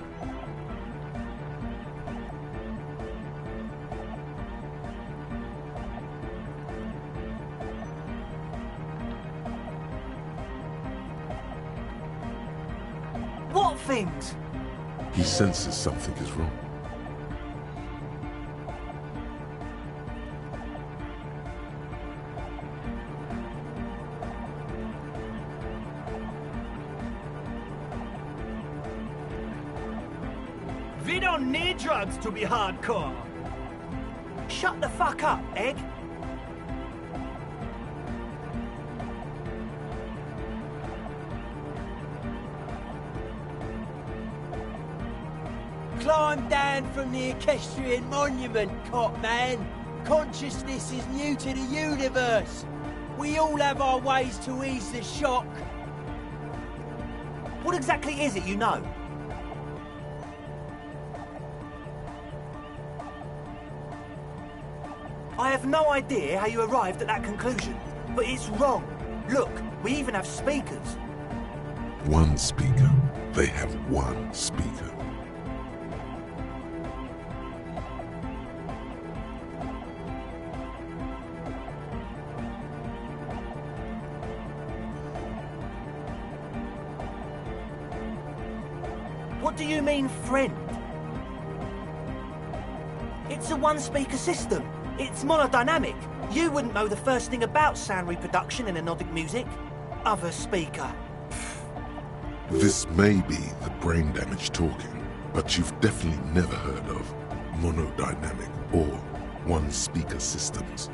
What things? He senses something is wrong. We don't need drugs to be hardcore. Shut the fuck up, Egg. Climb down from the equestrian monument, cop man. Consciousness is new to the universe. We all have our ways to ease the shock. What exactly is it you know? I have no idea how you arrived at that conclusion, but it's wrong. Look, we even have speakers. One speaker. They have one speaker. What do you mean, friend? It's a one-speaker system. It's monodynamic. You wouldn't know the first thing about sound reproduction in anodic music. Other speaker. This may be the brain damage talking, but you've definitely never heard of monodynamic or one-speaker systems.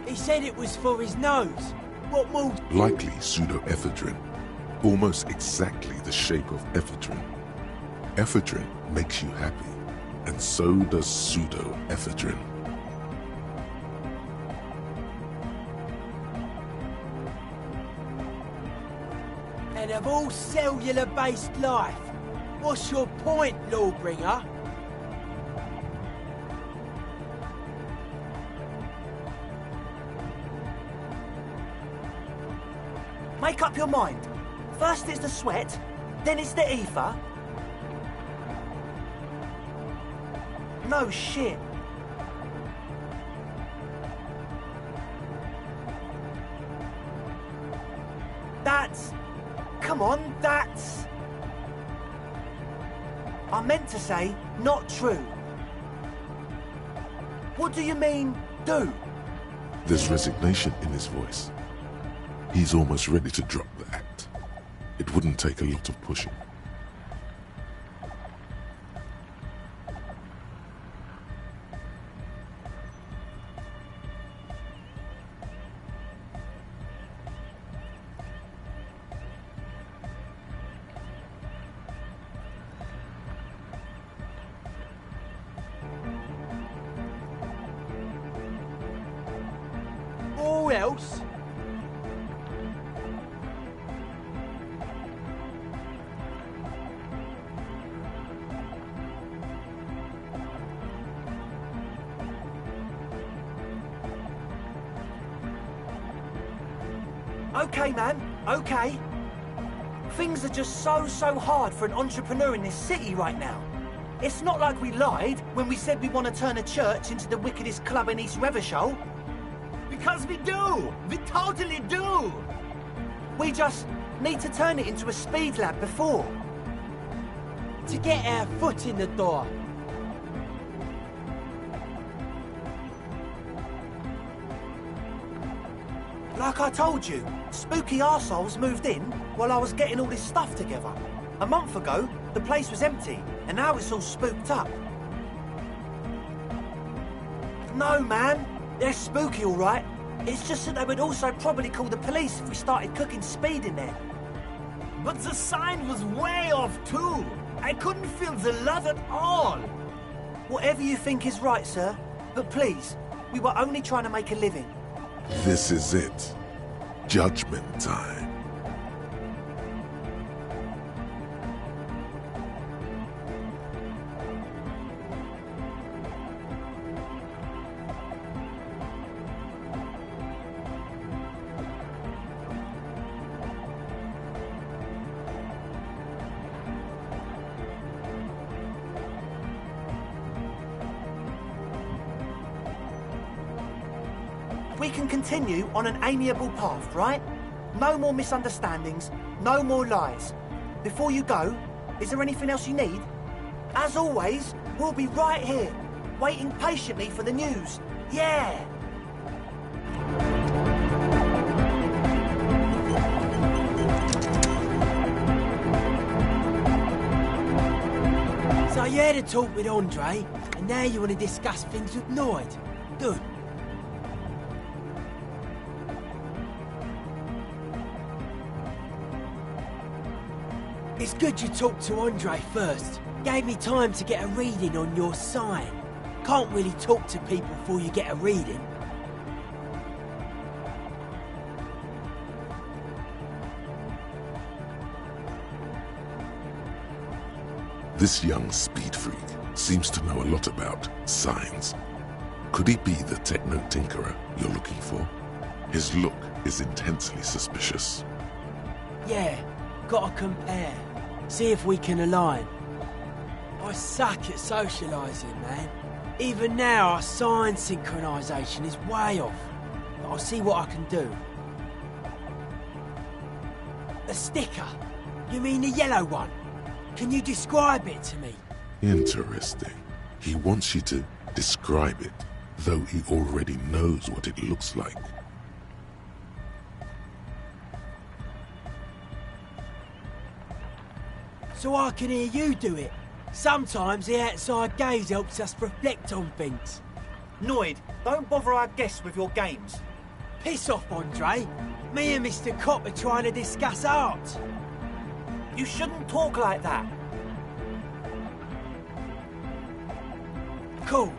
He said it was for his nose. What more? Likely pseudoephedrine, almost exactly the shape of ephedrine. Ephedrine makes you happy, and so does pseudoephedrine. And of all cellular-based life, what's your point, Lawbringer? Make up your mind. First it's the sweat, then it's the ether. No shit. That's... Come on, that's... I meant to say, not true. What do you mean, do? There's resignation in his voice. He's almost ready to drop the act. It wouldn't take a lot of pushing. Or else? Okay, man, okay. Things are just so hard for an entrepreneur in this city right now. It's not like we lied when we said we want to turn a church into the wickedest club in East Revershoal. Because we do! We totally do! We just need to turn it into a speed lab before. To get our foot in the door. Like I told you, spooky arseholes moved in while I was getting all this stuff together. A month ago, the place was empty, and now it's all spooked up. No, man. They're spooky, all right. It's just that they would also probably call the police if we started cooking speed in there. But the sign was way off too. I couldn't feel the love at all. Whatever you think is right, sir. But please, we were only trying to make a living. This is it. Judgment time. We can continue on an amiable path, right? No more misunderstandings, no more lies. Before you go, is there anything else you need? As always, we'll be right here, waiting patiently for the news. Yeah! So you had a talk with Andre, and now you want to discuss things with Noid. Good. It's good you talked to Andre first. Gave me time to get a reading on your sign. Can't really talk to people before you get a reading. This young speed freak seems to know a lot about signs. Could he be the techno-tinkerer you're looking for? His look is intensely suspicious. Yeah, gotta compare. See if we can align. I suck at socialising, man. Even now, our sign synchronisation is way off. But I'll see what I can do. A sticker? You mean the yellow one? Can you describe it to me? Interesting. He wants you to describe it, though he already knows what it looks like. So I can hear you do it. Sometimes the outside gaze helps us reflect on things. Noid, don't bother our guests with your games. Piss off, Andre. Me and Mr. Cop are trying to discuss art. You shouldn't talk like that. Cool.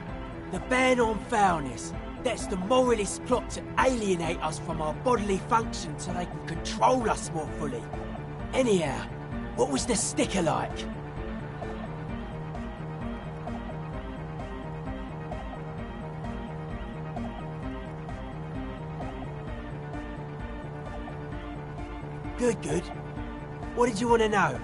The ban on foulness. That's the moralist plot to alienate us from our bodily function so they can control us more fully. Anyhow, what was the sticker like? Good, good. What did you want to know?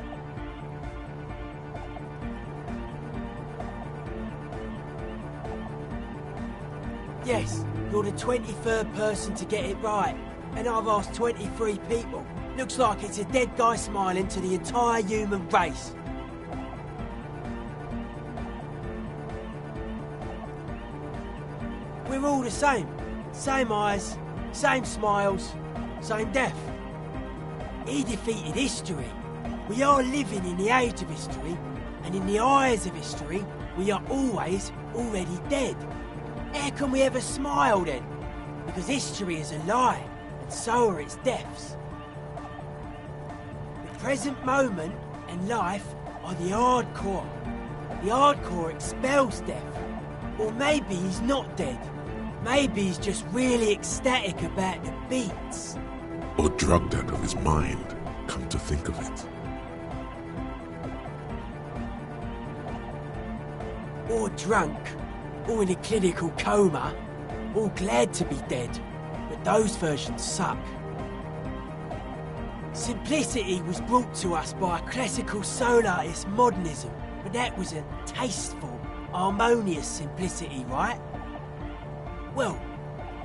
Yes, you're the 23rd person to get it right, and I've asked 23 people. Looks like it's a dead guy smiling to the entire human race. We're all the same. Same eyes, same smiles, same death. He defeated history. We are living in the age of history, and in the eyes of history, we are always already dead. How can we ever smile then? Because history is a lie, and so are its deaths. The present moment and life are the hardcore. The hardcore expels death. Or maybe he's not dead. Maybe he's just really ecstatic about the beats. Or drugged out of his mind, come to think of it. Or drunk, or in a clinical coma, or glad to be dead. But those versions suck. Simplicity was brought to us by a classical soul artist modernism, but that was a tasteful, harmonious simplicity, right? Well,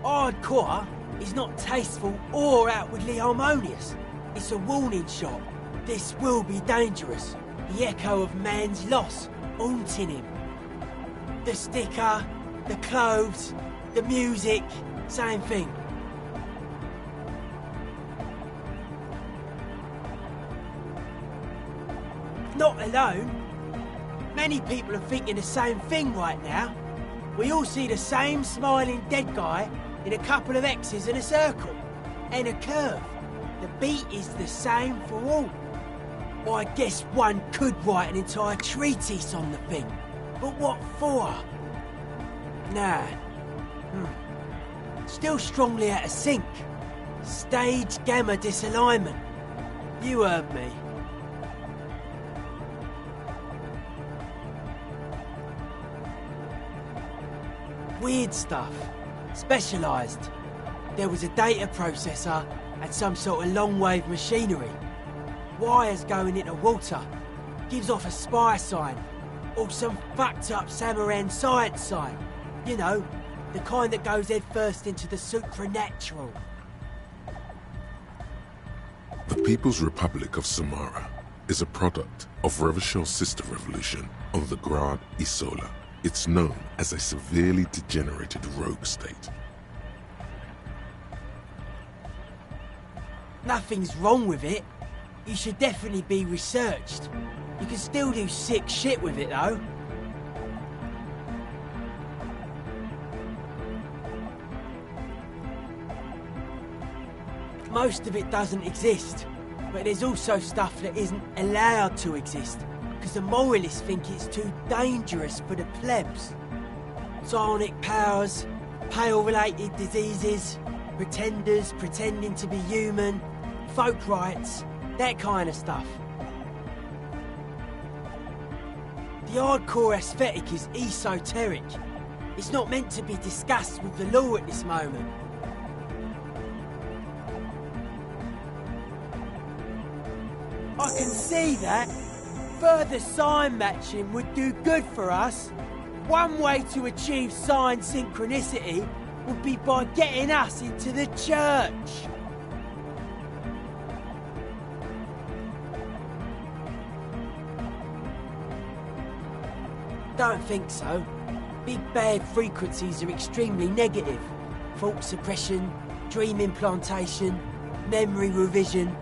hardcore is not tasteful or outwardly harmonious. It's a warning shot. This will be dangerous. The echo of man's loss haunting him. The sticker, the clothes, the music, same thing. Not alone. Many people are thinking the same thing right now. We all see the same smiling dead guy in a couple of X's and a circle. And a curve. The beat is the same for all. Well, I guess one could write an entire treatise on the thing. But what for? Nah. Still strongly out of sync. Stage gamma disalignment. You heard me. Weird stuff. Specialised. There was a data processor and some sort of long-wave machinery. Wires going into water. Gives off a spy sign. Or some fucked up Samaran science sign. You know, the kind that goes head first into the supernatural. The People's Republic of Samara is a product of Revachel's sister revolution on the Grad Isola. It's known as a severely degenerated rogue state. Nothing's wrong with it. You should definitely be researched. You can still do sick shit with it, though. Most of it doesn't exist, but there's also stuff that isn't allowed to exist, because the moralists think it's too dangerous for the plebs. Psionic powers, pale-related diseases, pretenders pretending to be human, folk rights, that kind of stuff. The hardcore aesthetic is esoteric. It's not meant to be discussed with the law at this moment. I can see that. Further sign matching would do good for us. One way to achieve sign synchronicity would be by getting us into the church. Don't think so. Big bad frequencies are extremely negative. Thought suppression, dream implantation, memory revision.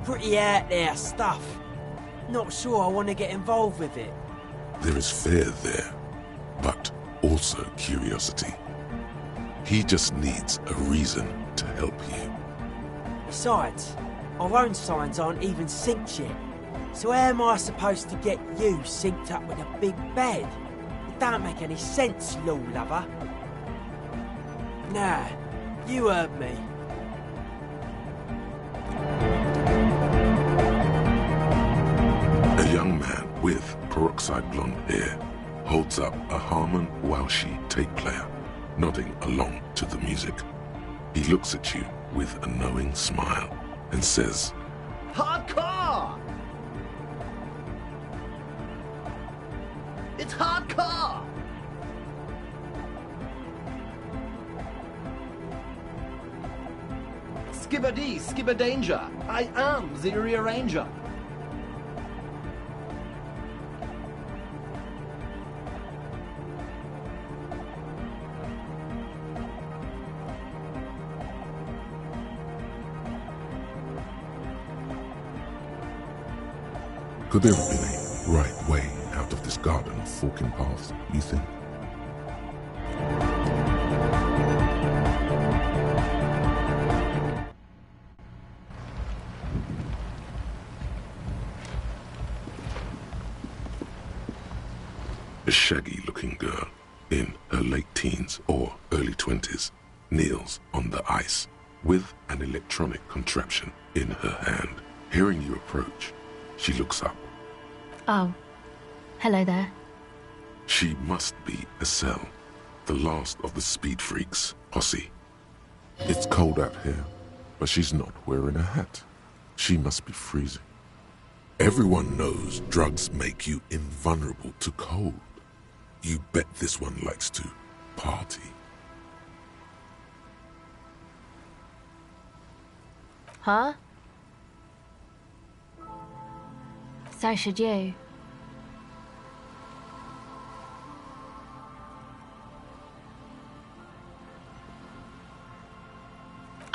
Pretty out there stuff. Not sure I want to get involved with it. There is fear there, but also curiosity. He just needs a reason to help you. Besides, our own signs aren't even synced yet. So how am I supposed to get you synced up with a big bed? It don't make any sense, law lover. Nah, you heard me. A young man with peroxide blonde hair holds up a Harman Walshi tape player, nodding along to the music. He looks at you with a knowing smile and says, Hardcore! It's hardcore! Skibber-dee, skibber-danger. I am the rearranger. Could there have been a right way out of this garden of forking paths, you think? A shaggy-looking girl in her late teens or early 20s kneels on the ice with an electronic contraption in her hand. Hearing you approach, she looks up. Oh, hello there. She must be Estelle, the last of the speed freaks posse. It's cold out here, but she's not wearing a hat. She must be freezing. Everyone knows drugs make you invulnerable to cold. You bet this one likes to party. Huh? So should you.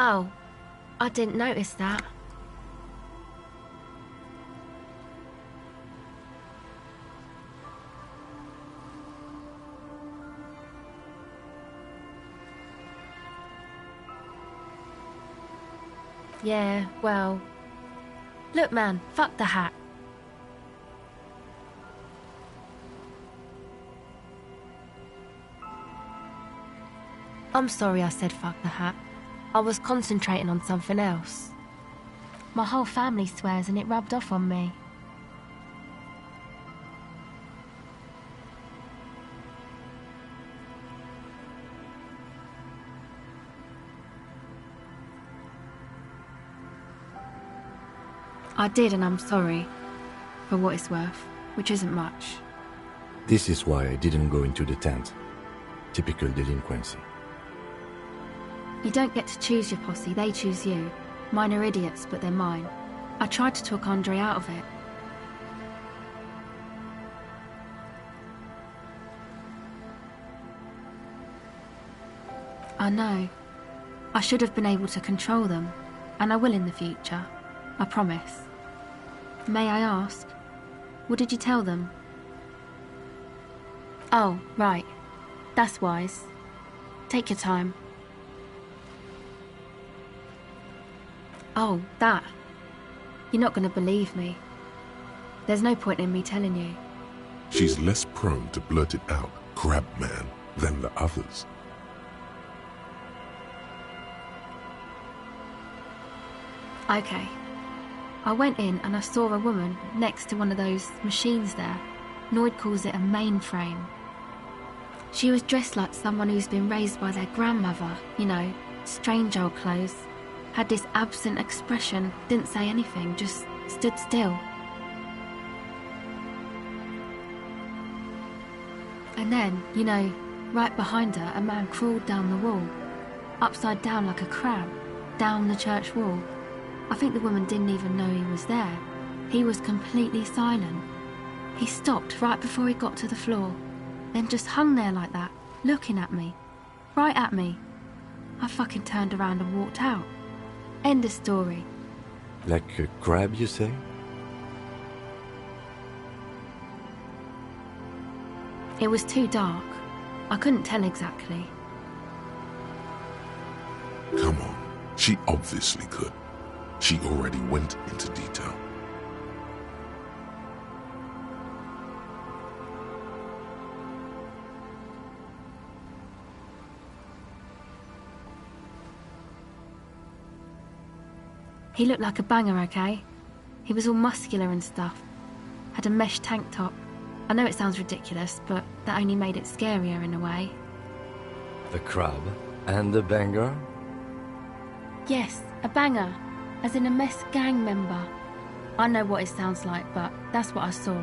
Oh, I didn't notice that. Yeah, well... Look, man, fuck the hat. I'm sorry I said fuck the hat. I was concentrating on something else. My whole family swears and it rubbed off on me. I did, and I'm sorry. For what it's worth, which isn't much. This is why I didn't go into the tent. Typical delinquency. You don't get to choose your posse, they choose you. Mine are idiots, but they're mine. I tried to talk Andre out of it. I know. I should have been able to control them, and I will in the future. I promise. May I ask, what did you tell them? Oh, right. That's wise. Take your time. Oh, that. You're not going to believe me. There's no point in me telling you. She's less prone to blurt it out, crab man, than the others. Okay. I went in and I saw a woman next to one of those machines there. Noid calls it a mainframe. She was dressed like someone who's been raised by their grandmother, you know, strange old clothes. Had this absent expression, didn't say anything, just stood still. And then, you know, right behind her, a man crawled down the wall, upside down like a crab, down the church wall. I think the woman didn't even know he was there. He was completely silent. He stopped right before he got to the floor, then just hung there like that, looking at me. Right at me. I fucking turned around and walked out. End of story. Like a crab, you say? It was too dark. I couldn't tell exactly. Come on, she obviously could. She already went into detail. He looked like a banger, okay? He was all muscular and stuff. Had a mesh tank top. I know it sounds ridiculous, but that only made it scarier in a way. The crab and the banger? Yes, a banger. As in a mess gang member. I know what it sounds like, but that's what I saw.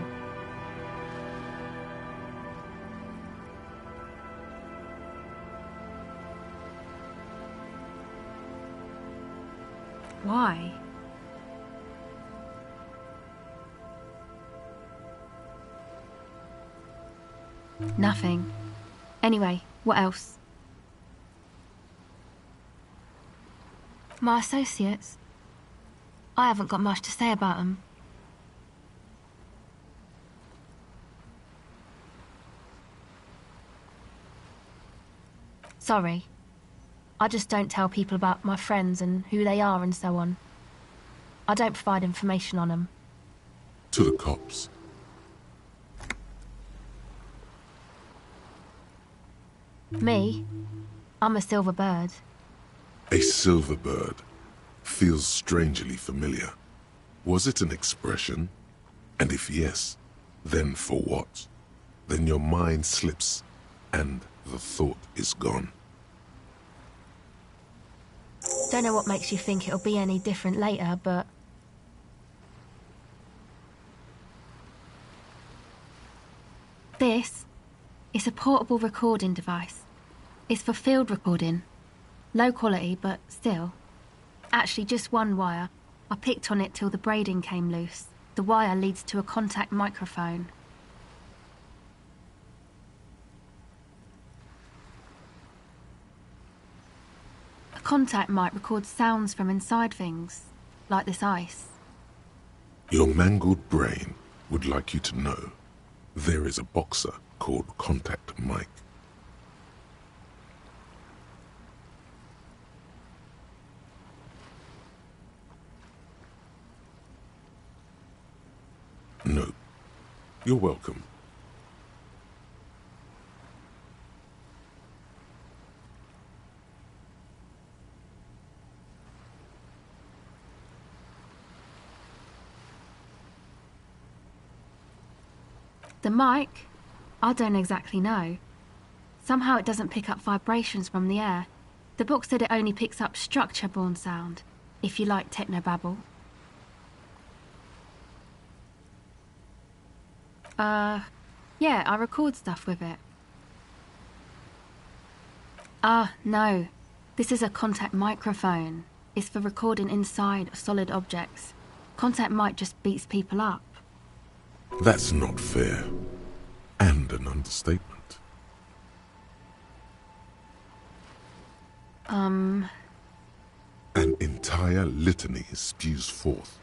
Why? Nothing. Anyway, what else? My associates? I haven't got much to say about them. Sorry. I just don't tell people about my friends and who they are and so on. I don't provide information on them. To the cops. Me? I'm a silver bird. A silver bird. Feels strangely familiar. Was it an expression? And if yes, then for what? Then your mind slips, and the thought is gone. Don't know what makes you think it'll be any different later, but... This is a portable recording device. It's for field recording. Low quality, but still. Actually, just one wire. I picked on it till the braiding came loose. The wire leads to a contact microphone. A contact mic records sounds from inside things, like this ice. Your mangled brain would like you to know there is a boxer called Contact Mike. No. You're welcome. The mic? I don't exactly know. Somehow it doesn't pick up vibrations from the air. The book said it only picks up structure-borne sound, if you like technobabble. Yeah, I record stuff with it. No. This is a contact microphone. It's for recording inside solid objects. Contact mic just beats people up. That's not fair. And an understatement. An entire litany spews forth.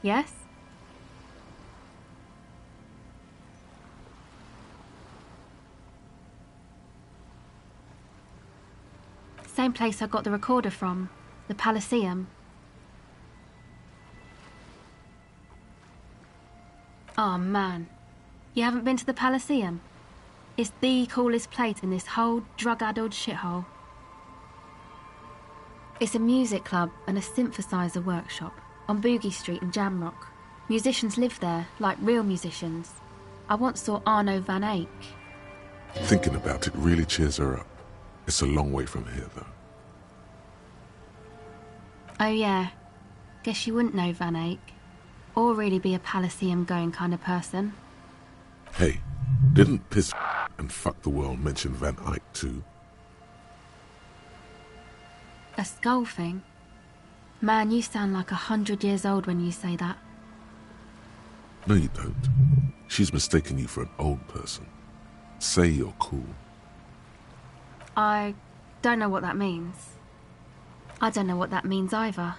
Yes? Same place I got the recorder from, the Elysium. Oh man, you haven't been to the Elysium? It's the coolest place in this whole drug-addled shithole. It's a music club and a synthesizer workshop on Boogie Street in Jamrock. Musicians live there, like real musicians. I once saw Arno van Eyck. Thinking about it really cheers her up. It's a long way from here, though. Oh yeah, guess you wouldn't know Van Eyck. Or really be a Elysium-going kind of person. Hey, didn't Piss and Fuck the World mention Van Eyck too? A skull thing? Man, you sound like 100 years old when you say that. No, you don't. She's mistaken you for an old person. Say you're cool. I don't know what that means. I don't know what that means either.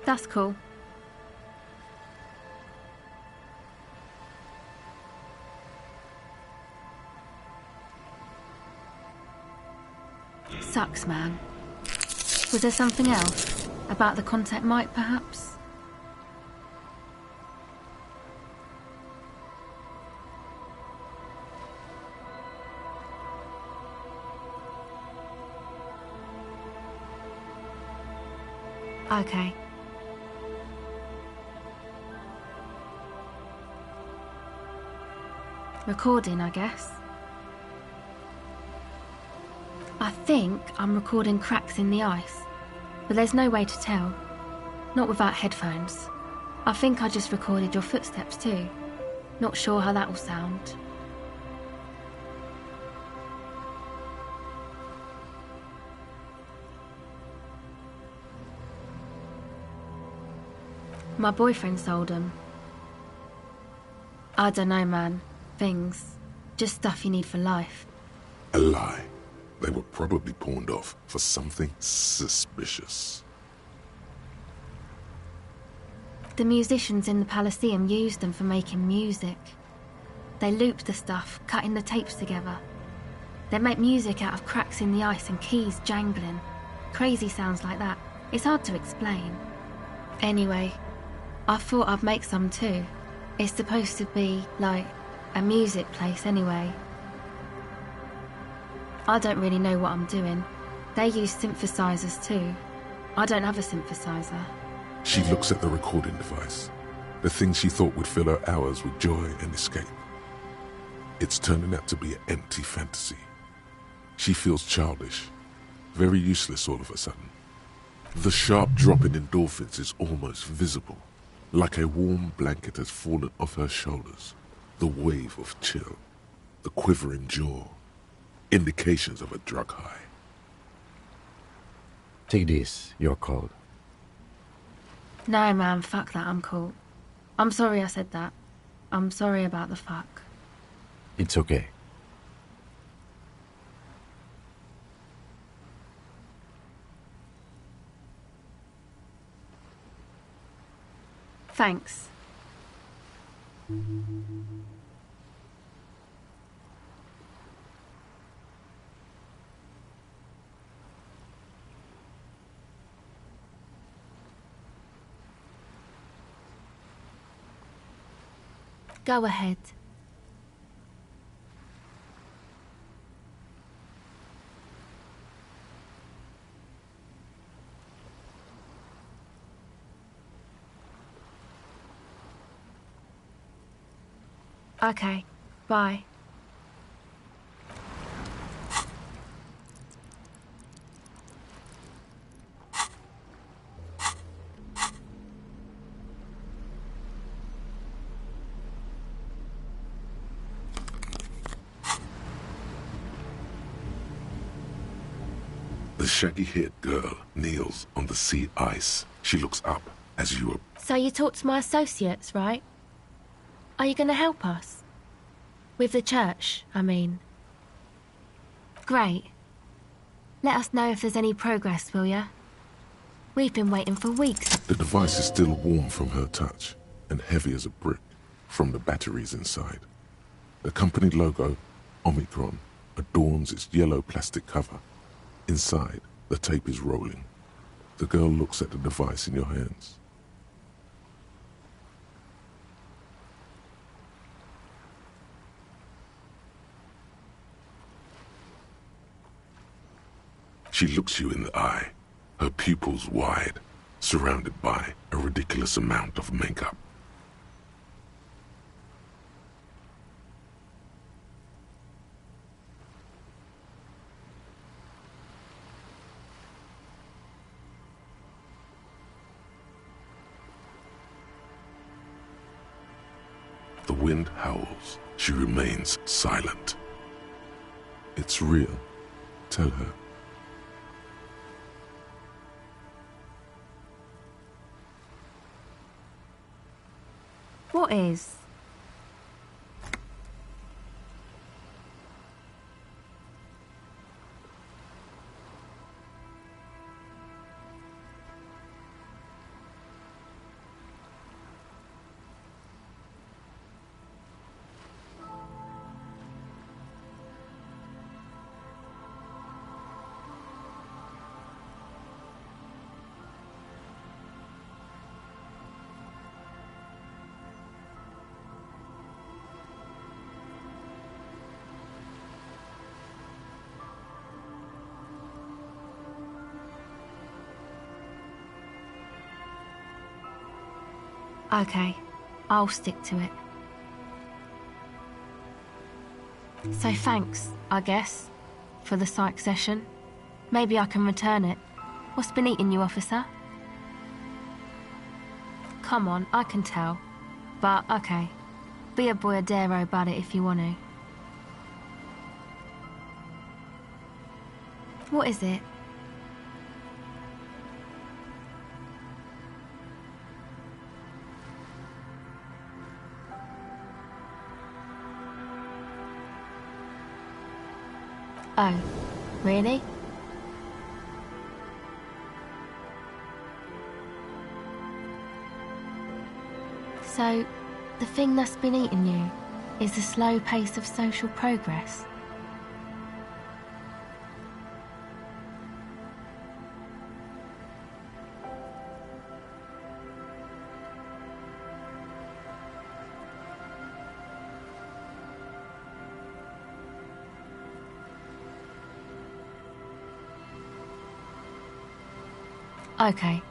That's cool. Sucks, man. Was there something else? About the contact mic, perhaps? Okay. Recording, I guess. I think I'm recording cracks in the ice, but there's no way to tell. Not without headphones. I think I just recorded your footsteps too. Not sure how that will sound. My boyfriend sold them. I don't know, man. Things. Just stuff you need for life. A lie. They were probably pawned off for something suspicious. The musicians in the Elysium used them for making music. They looped the stuff, cutting the tapes together. They make music out of cracks in the ice and keys jangling. Crazy sounds like that. It's hard to explain. Anyway, I thought I'd make some too. It's supposed to be, like, a music place anyway. I don't really know what I'm doing. They use synthesizers too. I don't have a synthesizer. She looks at the recording device. The thing she thought would fill her hours with joy and escape. It's turning out to be an empty fantasy. She feels childish. very useless all of a sudden. The sharp drop in endorphins is almost visible, like a warm blanket has fallen off her shoulders. The wave of chill, the quivering jaw, indications of a drug high. Take this, you're cold. No, man, fuck that, I'm cool. I'm sorry I said that. I'm sorry about the fuck. It's okay. Thanks. Go ahead. Okay, bye. The shaggy-haired girl kneels on the sea ice. She looks up as you are. So you talked to my associates, right? Are you going to help us? With the church, I mean. Great. Let us know if there's any progress, will ya? We've been waiting for weeks. The device is still warm from her touch and heavy as a brick from the batteries inside. The company logo, Omicron, adorns its yellow plastic cover. Inside, the tape is rolling. The girl looks at the device in your hands. She looks you in the eye, her pupils wide, surrounded by a ridiculous amount of makeup. The wind howls. She remains silent. It's real. Tell her. What is? Okay, I'll stick to it. So thanks, I guess, for the psych session. Maybe I can return it. What's been eating you, officer? Come on, I can tell. But, okay. Be a boyadero about it if you want to. What is it? Oh, really? So, the thing that's been eating you is the slow pace of social progress? Okay,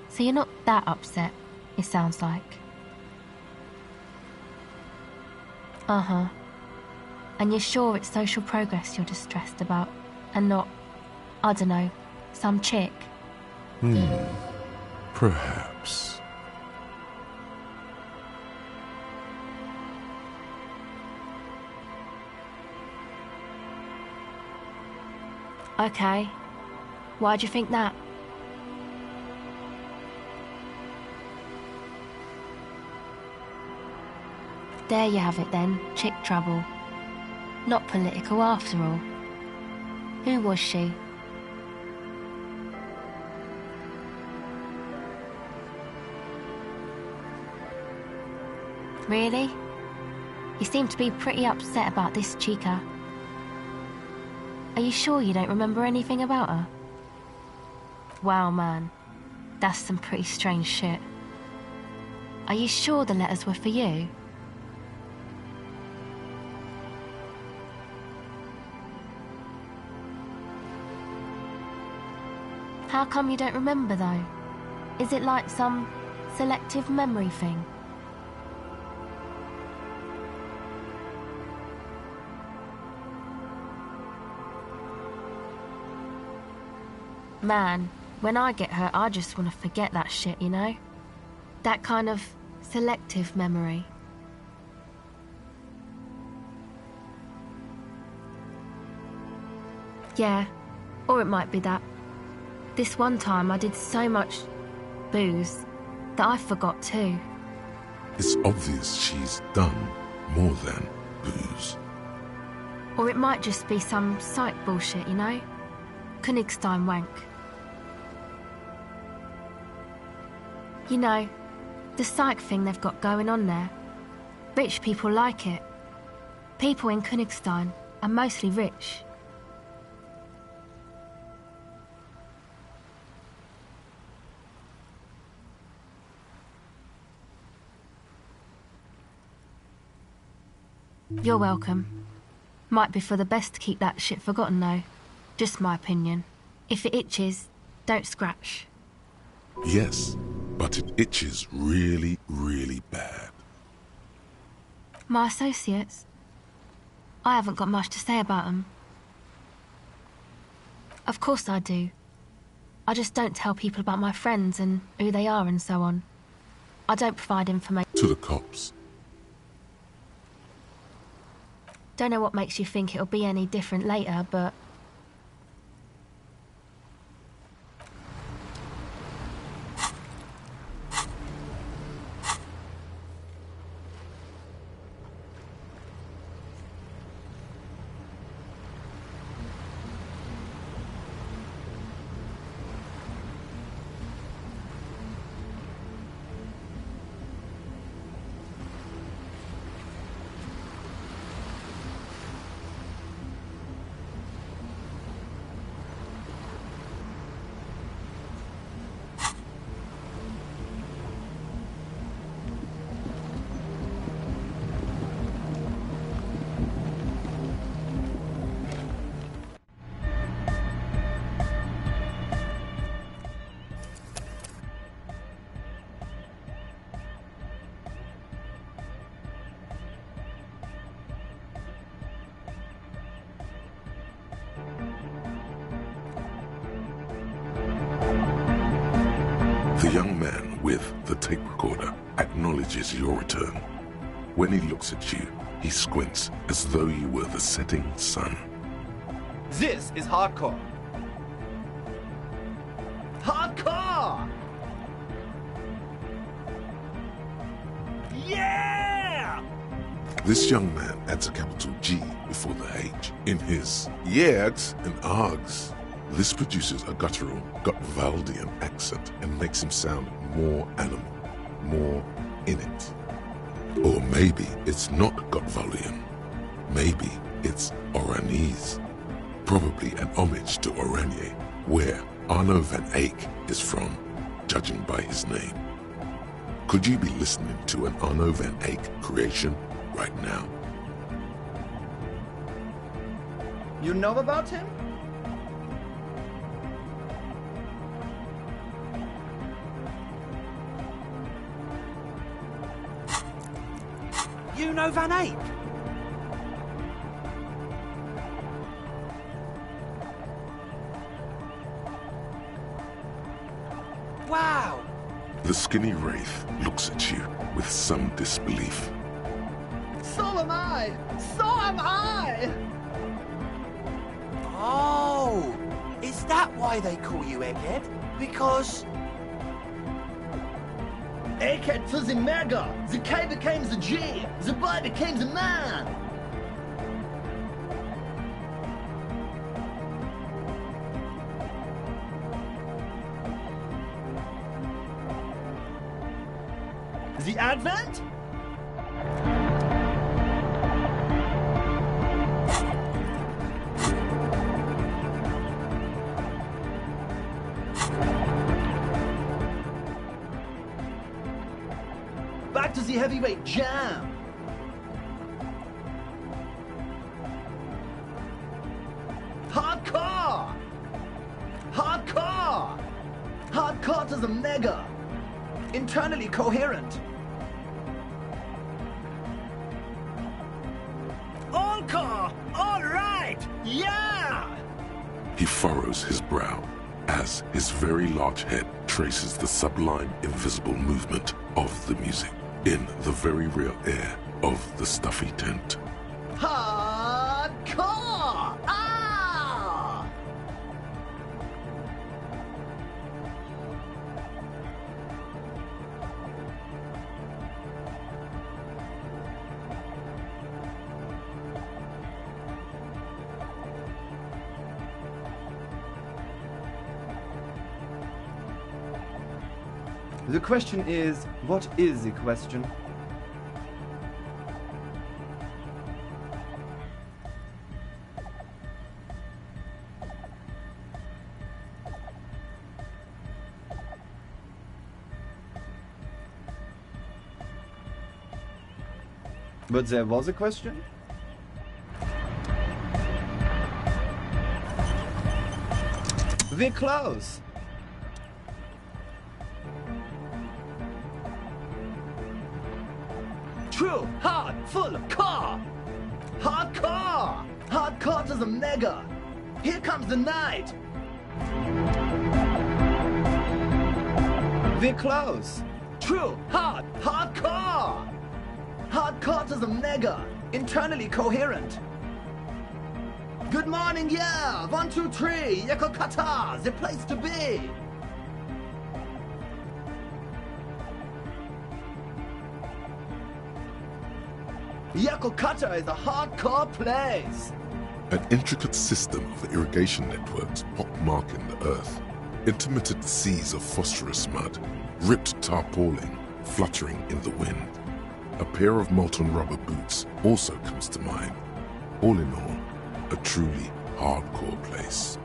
so you're not that upset, it sounds like. Uh-huh. And you're sure it's social progress you're distressed about, and not I don't know, some chick. Perhaps. Okay. Why'd you think that? There you have it then, chick trouble. Not political after all. Who was she? Really? You seem to be pretty upset about this chica. Are you sure you don't remember anything about her? Wow, man. That's some pretty strange shit. Are you sure the letters were for you? How come you don't remember, though? Is it like some selective memory thing? Man, when I get hurt, I just want to forget that shit, you know? That kind of selective memory. Yeah, or it might be that. This one time I did so much booze that I forgot too. It's obvious she's done more than booze. Or it might just be some psych bullshit, you know? Königstein wank. You know, the psych thing they've got going on there. Rich people like it. People in Königstein are mostly rich. You're welcome. Might be for the best to keep that shit forgotten though. Just my opinion. If it itches, don't scratch. Yes, but it itches really, really bad. My associates? I haven't got much to say about them. Of course I do. I just don't tell people about my friends and who they are and so on. I don't provide information. To the cops. Don't know what makes you think it'll be any different later, but... The young man with the tape recorder acknowledges your return. When he looks at you, he squints as though you were the setting sun. This is hardcore. Hardcore! Yeah! This young man adds a capital G before the H in his yeags and args. This produces a guttural Gotwaldian accent and makes him sound more animal, more in it. Or maybe it's not Gotwaldian. Maybe it's Oranese. Probably an homage to Oranje, where Arno van Eyck is from, judging by his name. Could you be listening to an Arno van Eyck creation right now? You know about him? You know Van Eyck? Wow! The skinny wraith looks at you with some disbelief. So am I! So am I! Oh! Is that why they call you Egghead? Because... Egghead to the mega! The K became the G! The boy became the man! The Advent? Back to the heavyweight jam! Hardcore! Hardcore! Hardcore to the mega! Internally coherent! All core! All right! Yeah! He furrows his brow as his very large head traces the sublime invisible movement of the music in the very real air of the stuffy tent. Hardcore! Ah! The question is, what is the question? But there was a question? We're close. True, hard, full, core! Hardcore! Hardcore to the mega! Here comes the night! We're close. True, hard, hardcore! Hardcore to the mega! Internally coherent! Good morning, yeah! 1, 2, 3, Yekokata, the place to be! Yakokata is a hardcore place! An intricate system of irrigation networks pockmarking the earth. Intermittent seas of phosphorus mud, ripped tarpaulin fluttering in the wind. A pair of molten rubber boots also comes to mind. All in all, a truly hardcore place.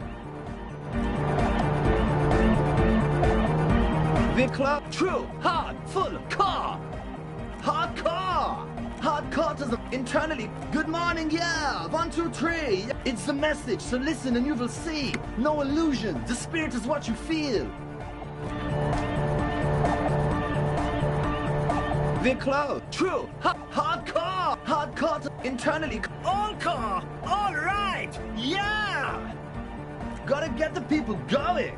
We're club, true, hard, full, core! Hardcore! Hardcore to the internally. Good morning, yeah! 1, 2, 3. It's the message, so listen and you will see. No illusion, the spirit is what you feel. We're close. True, hardcore! Hardcore to internally. All core! All right! Yeah! Gotta get the people going.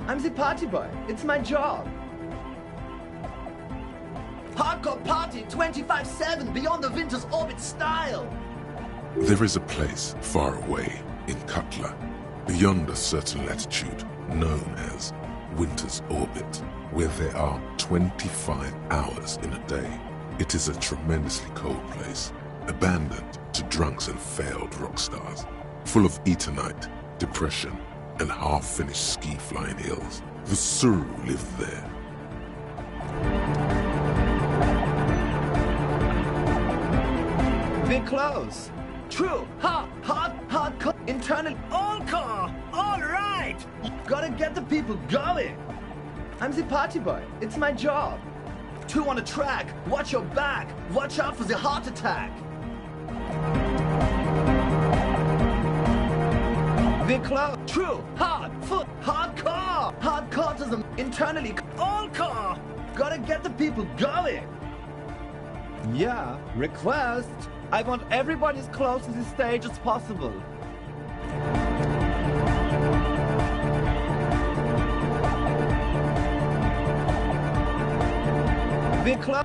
I'm the party boy. It's my job. Hardcore party 25/7 beyond the winter's orbit style. There is a place far away in Cutler, beyond a certain latitude, known as Winter's Orbit, where there are 25 hours in a day. It is a tremendously cold place, abandoned to drunks and failed rock stars, full of etonite, depression, and half-finished ski-flying hills. The Suru live there. We're close. True, hardcore, internal, all core, all right. Gotta get the people going. I'm the party boy. It's my job. 2 on a track. Watch your back. Watch out for the heart attack. We're close. True, hard, full, hardcore. Hardcore to the internally, all core. Gotta get the people going. Yeah, request. I want everybody as close to the stage as possible.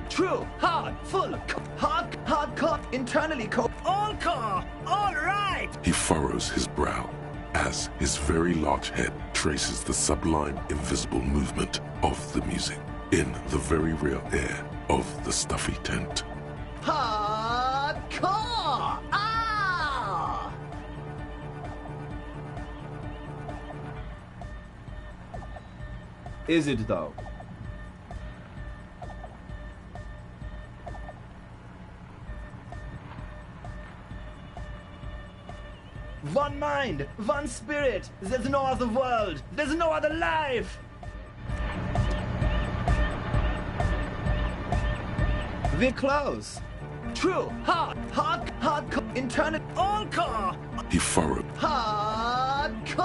True, hard, full, hardcore, internally All core! All right! He furrows his brow as his very large head traces the sublime invisible movement of the music in the very real air of the stuffy tent. Hardcore! Ah! Is it though? One mind, one spirit. There's no other world. There's no other life. We're close. True, hardcore, internal. All core! He furrowed. Hardcore!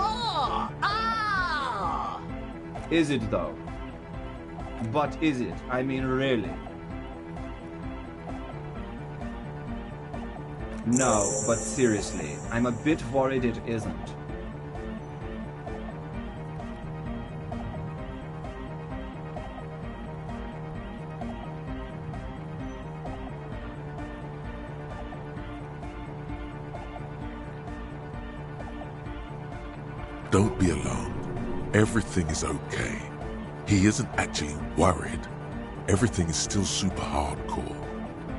Ah! Is it though? But is it? I mean, really? No, but seriously, I'm a bit worried it isn't. Don't be alarmed. Everything is okay. He isn't actually worried. Everything is still super hardcore.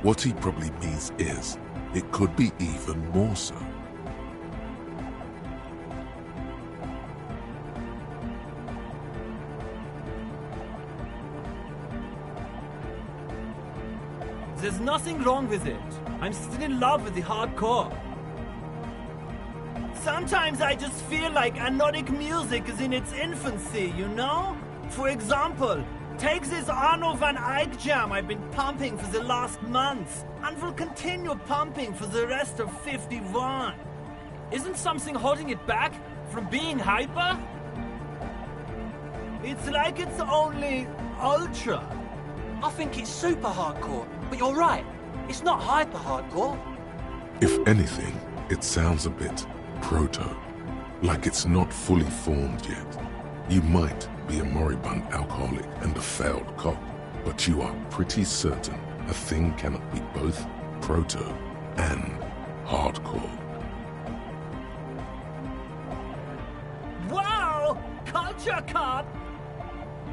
What he probably means is, it could be even more so. There's nothing wrong with it. I'm still in love with the hardcore. Sometimes I just feel like anodic music is in its infancy, you know? For example, take this Arno van Eyck jam I've been pumping for the last month, and will continue pumping for the rest of 51. Isn't something holding it back from being hyper? It's like it's only ultra. I think it's super hardcore, but you're right. It's not hyper hardcore. If anything, it sounds a bit proto, like it's not fully formed yet. You might be a moribund alcoholic and a failed cop, but you are pretty certain a thing cannot be both proto and hardcore. Wow! Culture cop!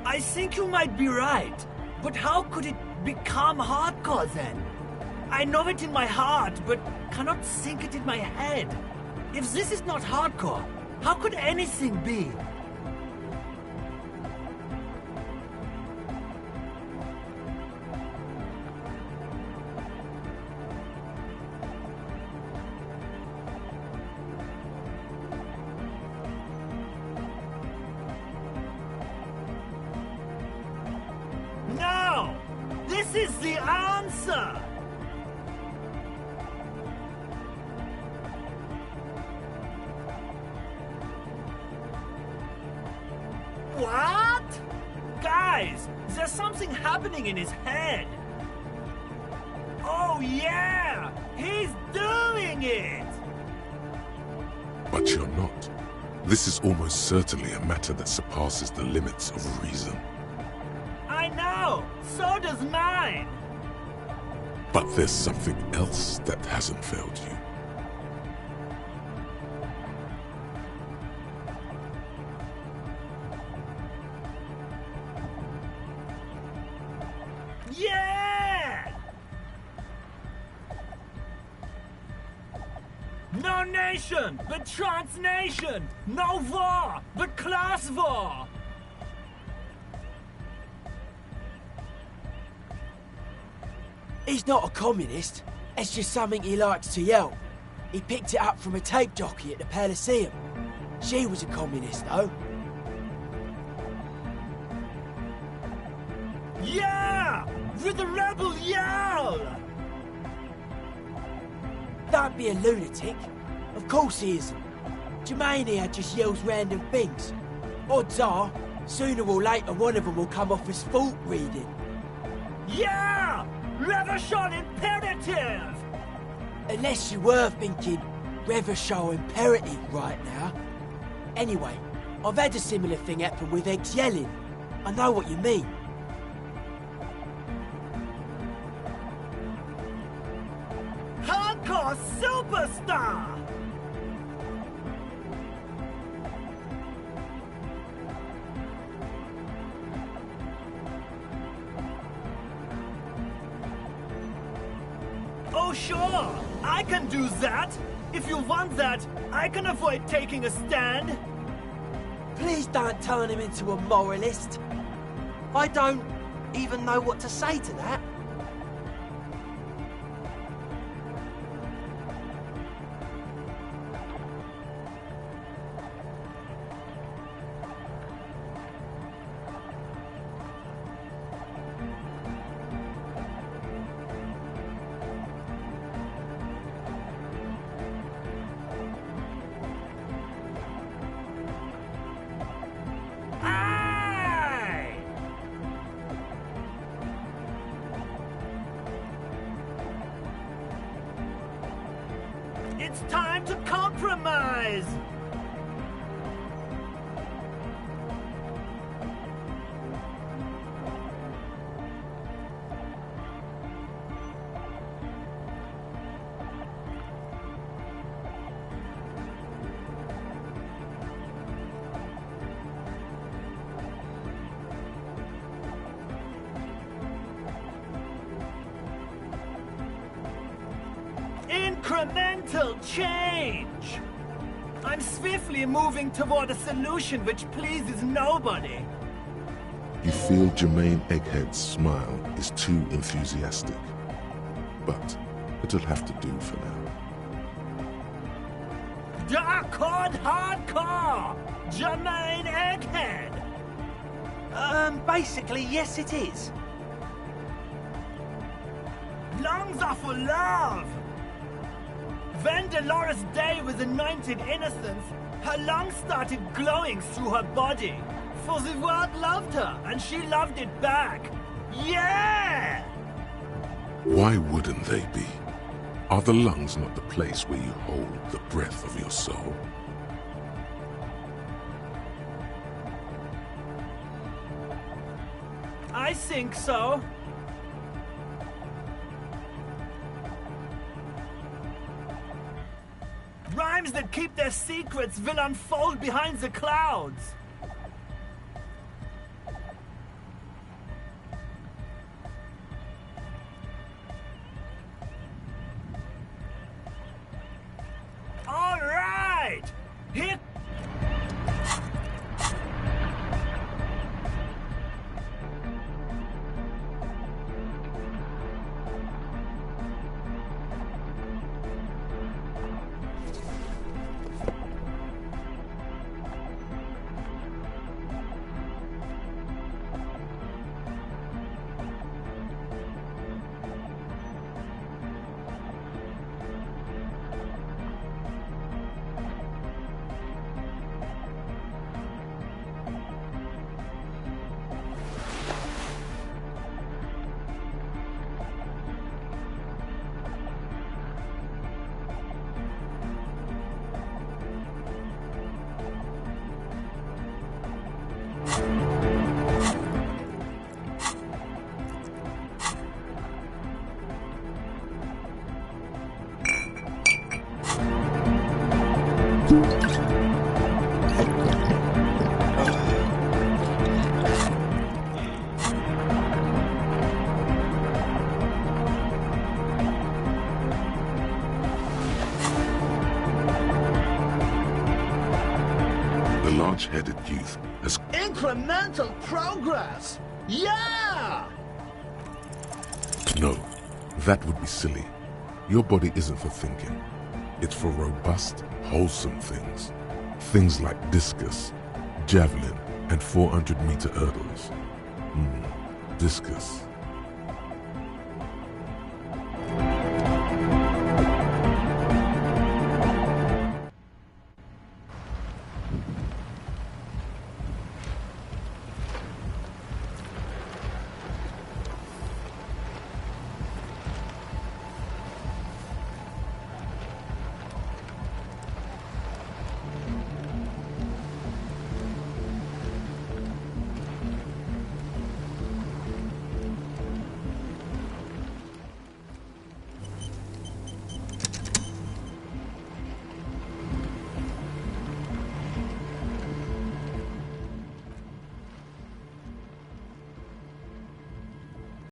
I think you might be right, but how could it become hardcore then? I know it in my heart, but cannot think it in my head. If this is not hardcore, how could anything be? No! This is the answer! What? Guys, there's something happening in his head. Oh yeah! He's doing it! But you're not. This is almost certainly a matter that surpasses the limits of reason. I know! So does mine! But there's something else that hasn't failed you. Yeah! No nation, but transnation! No war, but class war! He's not a communist. It's just something he likes to yell. He picked it up from a tape jockey at the Elysium. She was a communist, though. Yeah! With the rebel yell! Don't be a lunatic. Of course he isn't. Germania just yells random things. Odds are, sooner or later one of them will come off as fault reading. Yeah! Revolution imperative! Unless you were thinking Revolution imperative right now. Anyway, I've had a similar thing happen with eggs yelling. I know what you mean. superstar! Oh, sure! I can do that! If you want that, I can avoid taking a stand! Please don't turn him into a moralist. I don't even know what to say to that. It's time to compromise! Incremental change! I'm swiftly moving toward a solution which pleases nobody. You feel Jermaine Egghead's smile is too enthusiastic. But it'll have to do for now. Dark-Horde Hardcore! Jermaine Egghead! Basically, yes it is. Lungs are for love! When Dolores Day was anointed innocence, her lungs started glowing through her body. For the world loved her, and she loved it back. Yeah! Why wouldn't they be? Are the lungs not the place where you hold the breath of your soul? I think so. Rhymes that keep their secrets will unfold behind the clouds. All right! Here... The large-headed youth has... Incremental progress! Yeah! No, that would be silly. Your body isn't for thinking. It's for robust, wholesome things. Things like discus, javelin, and 400-meter hurdles. Discus.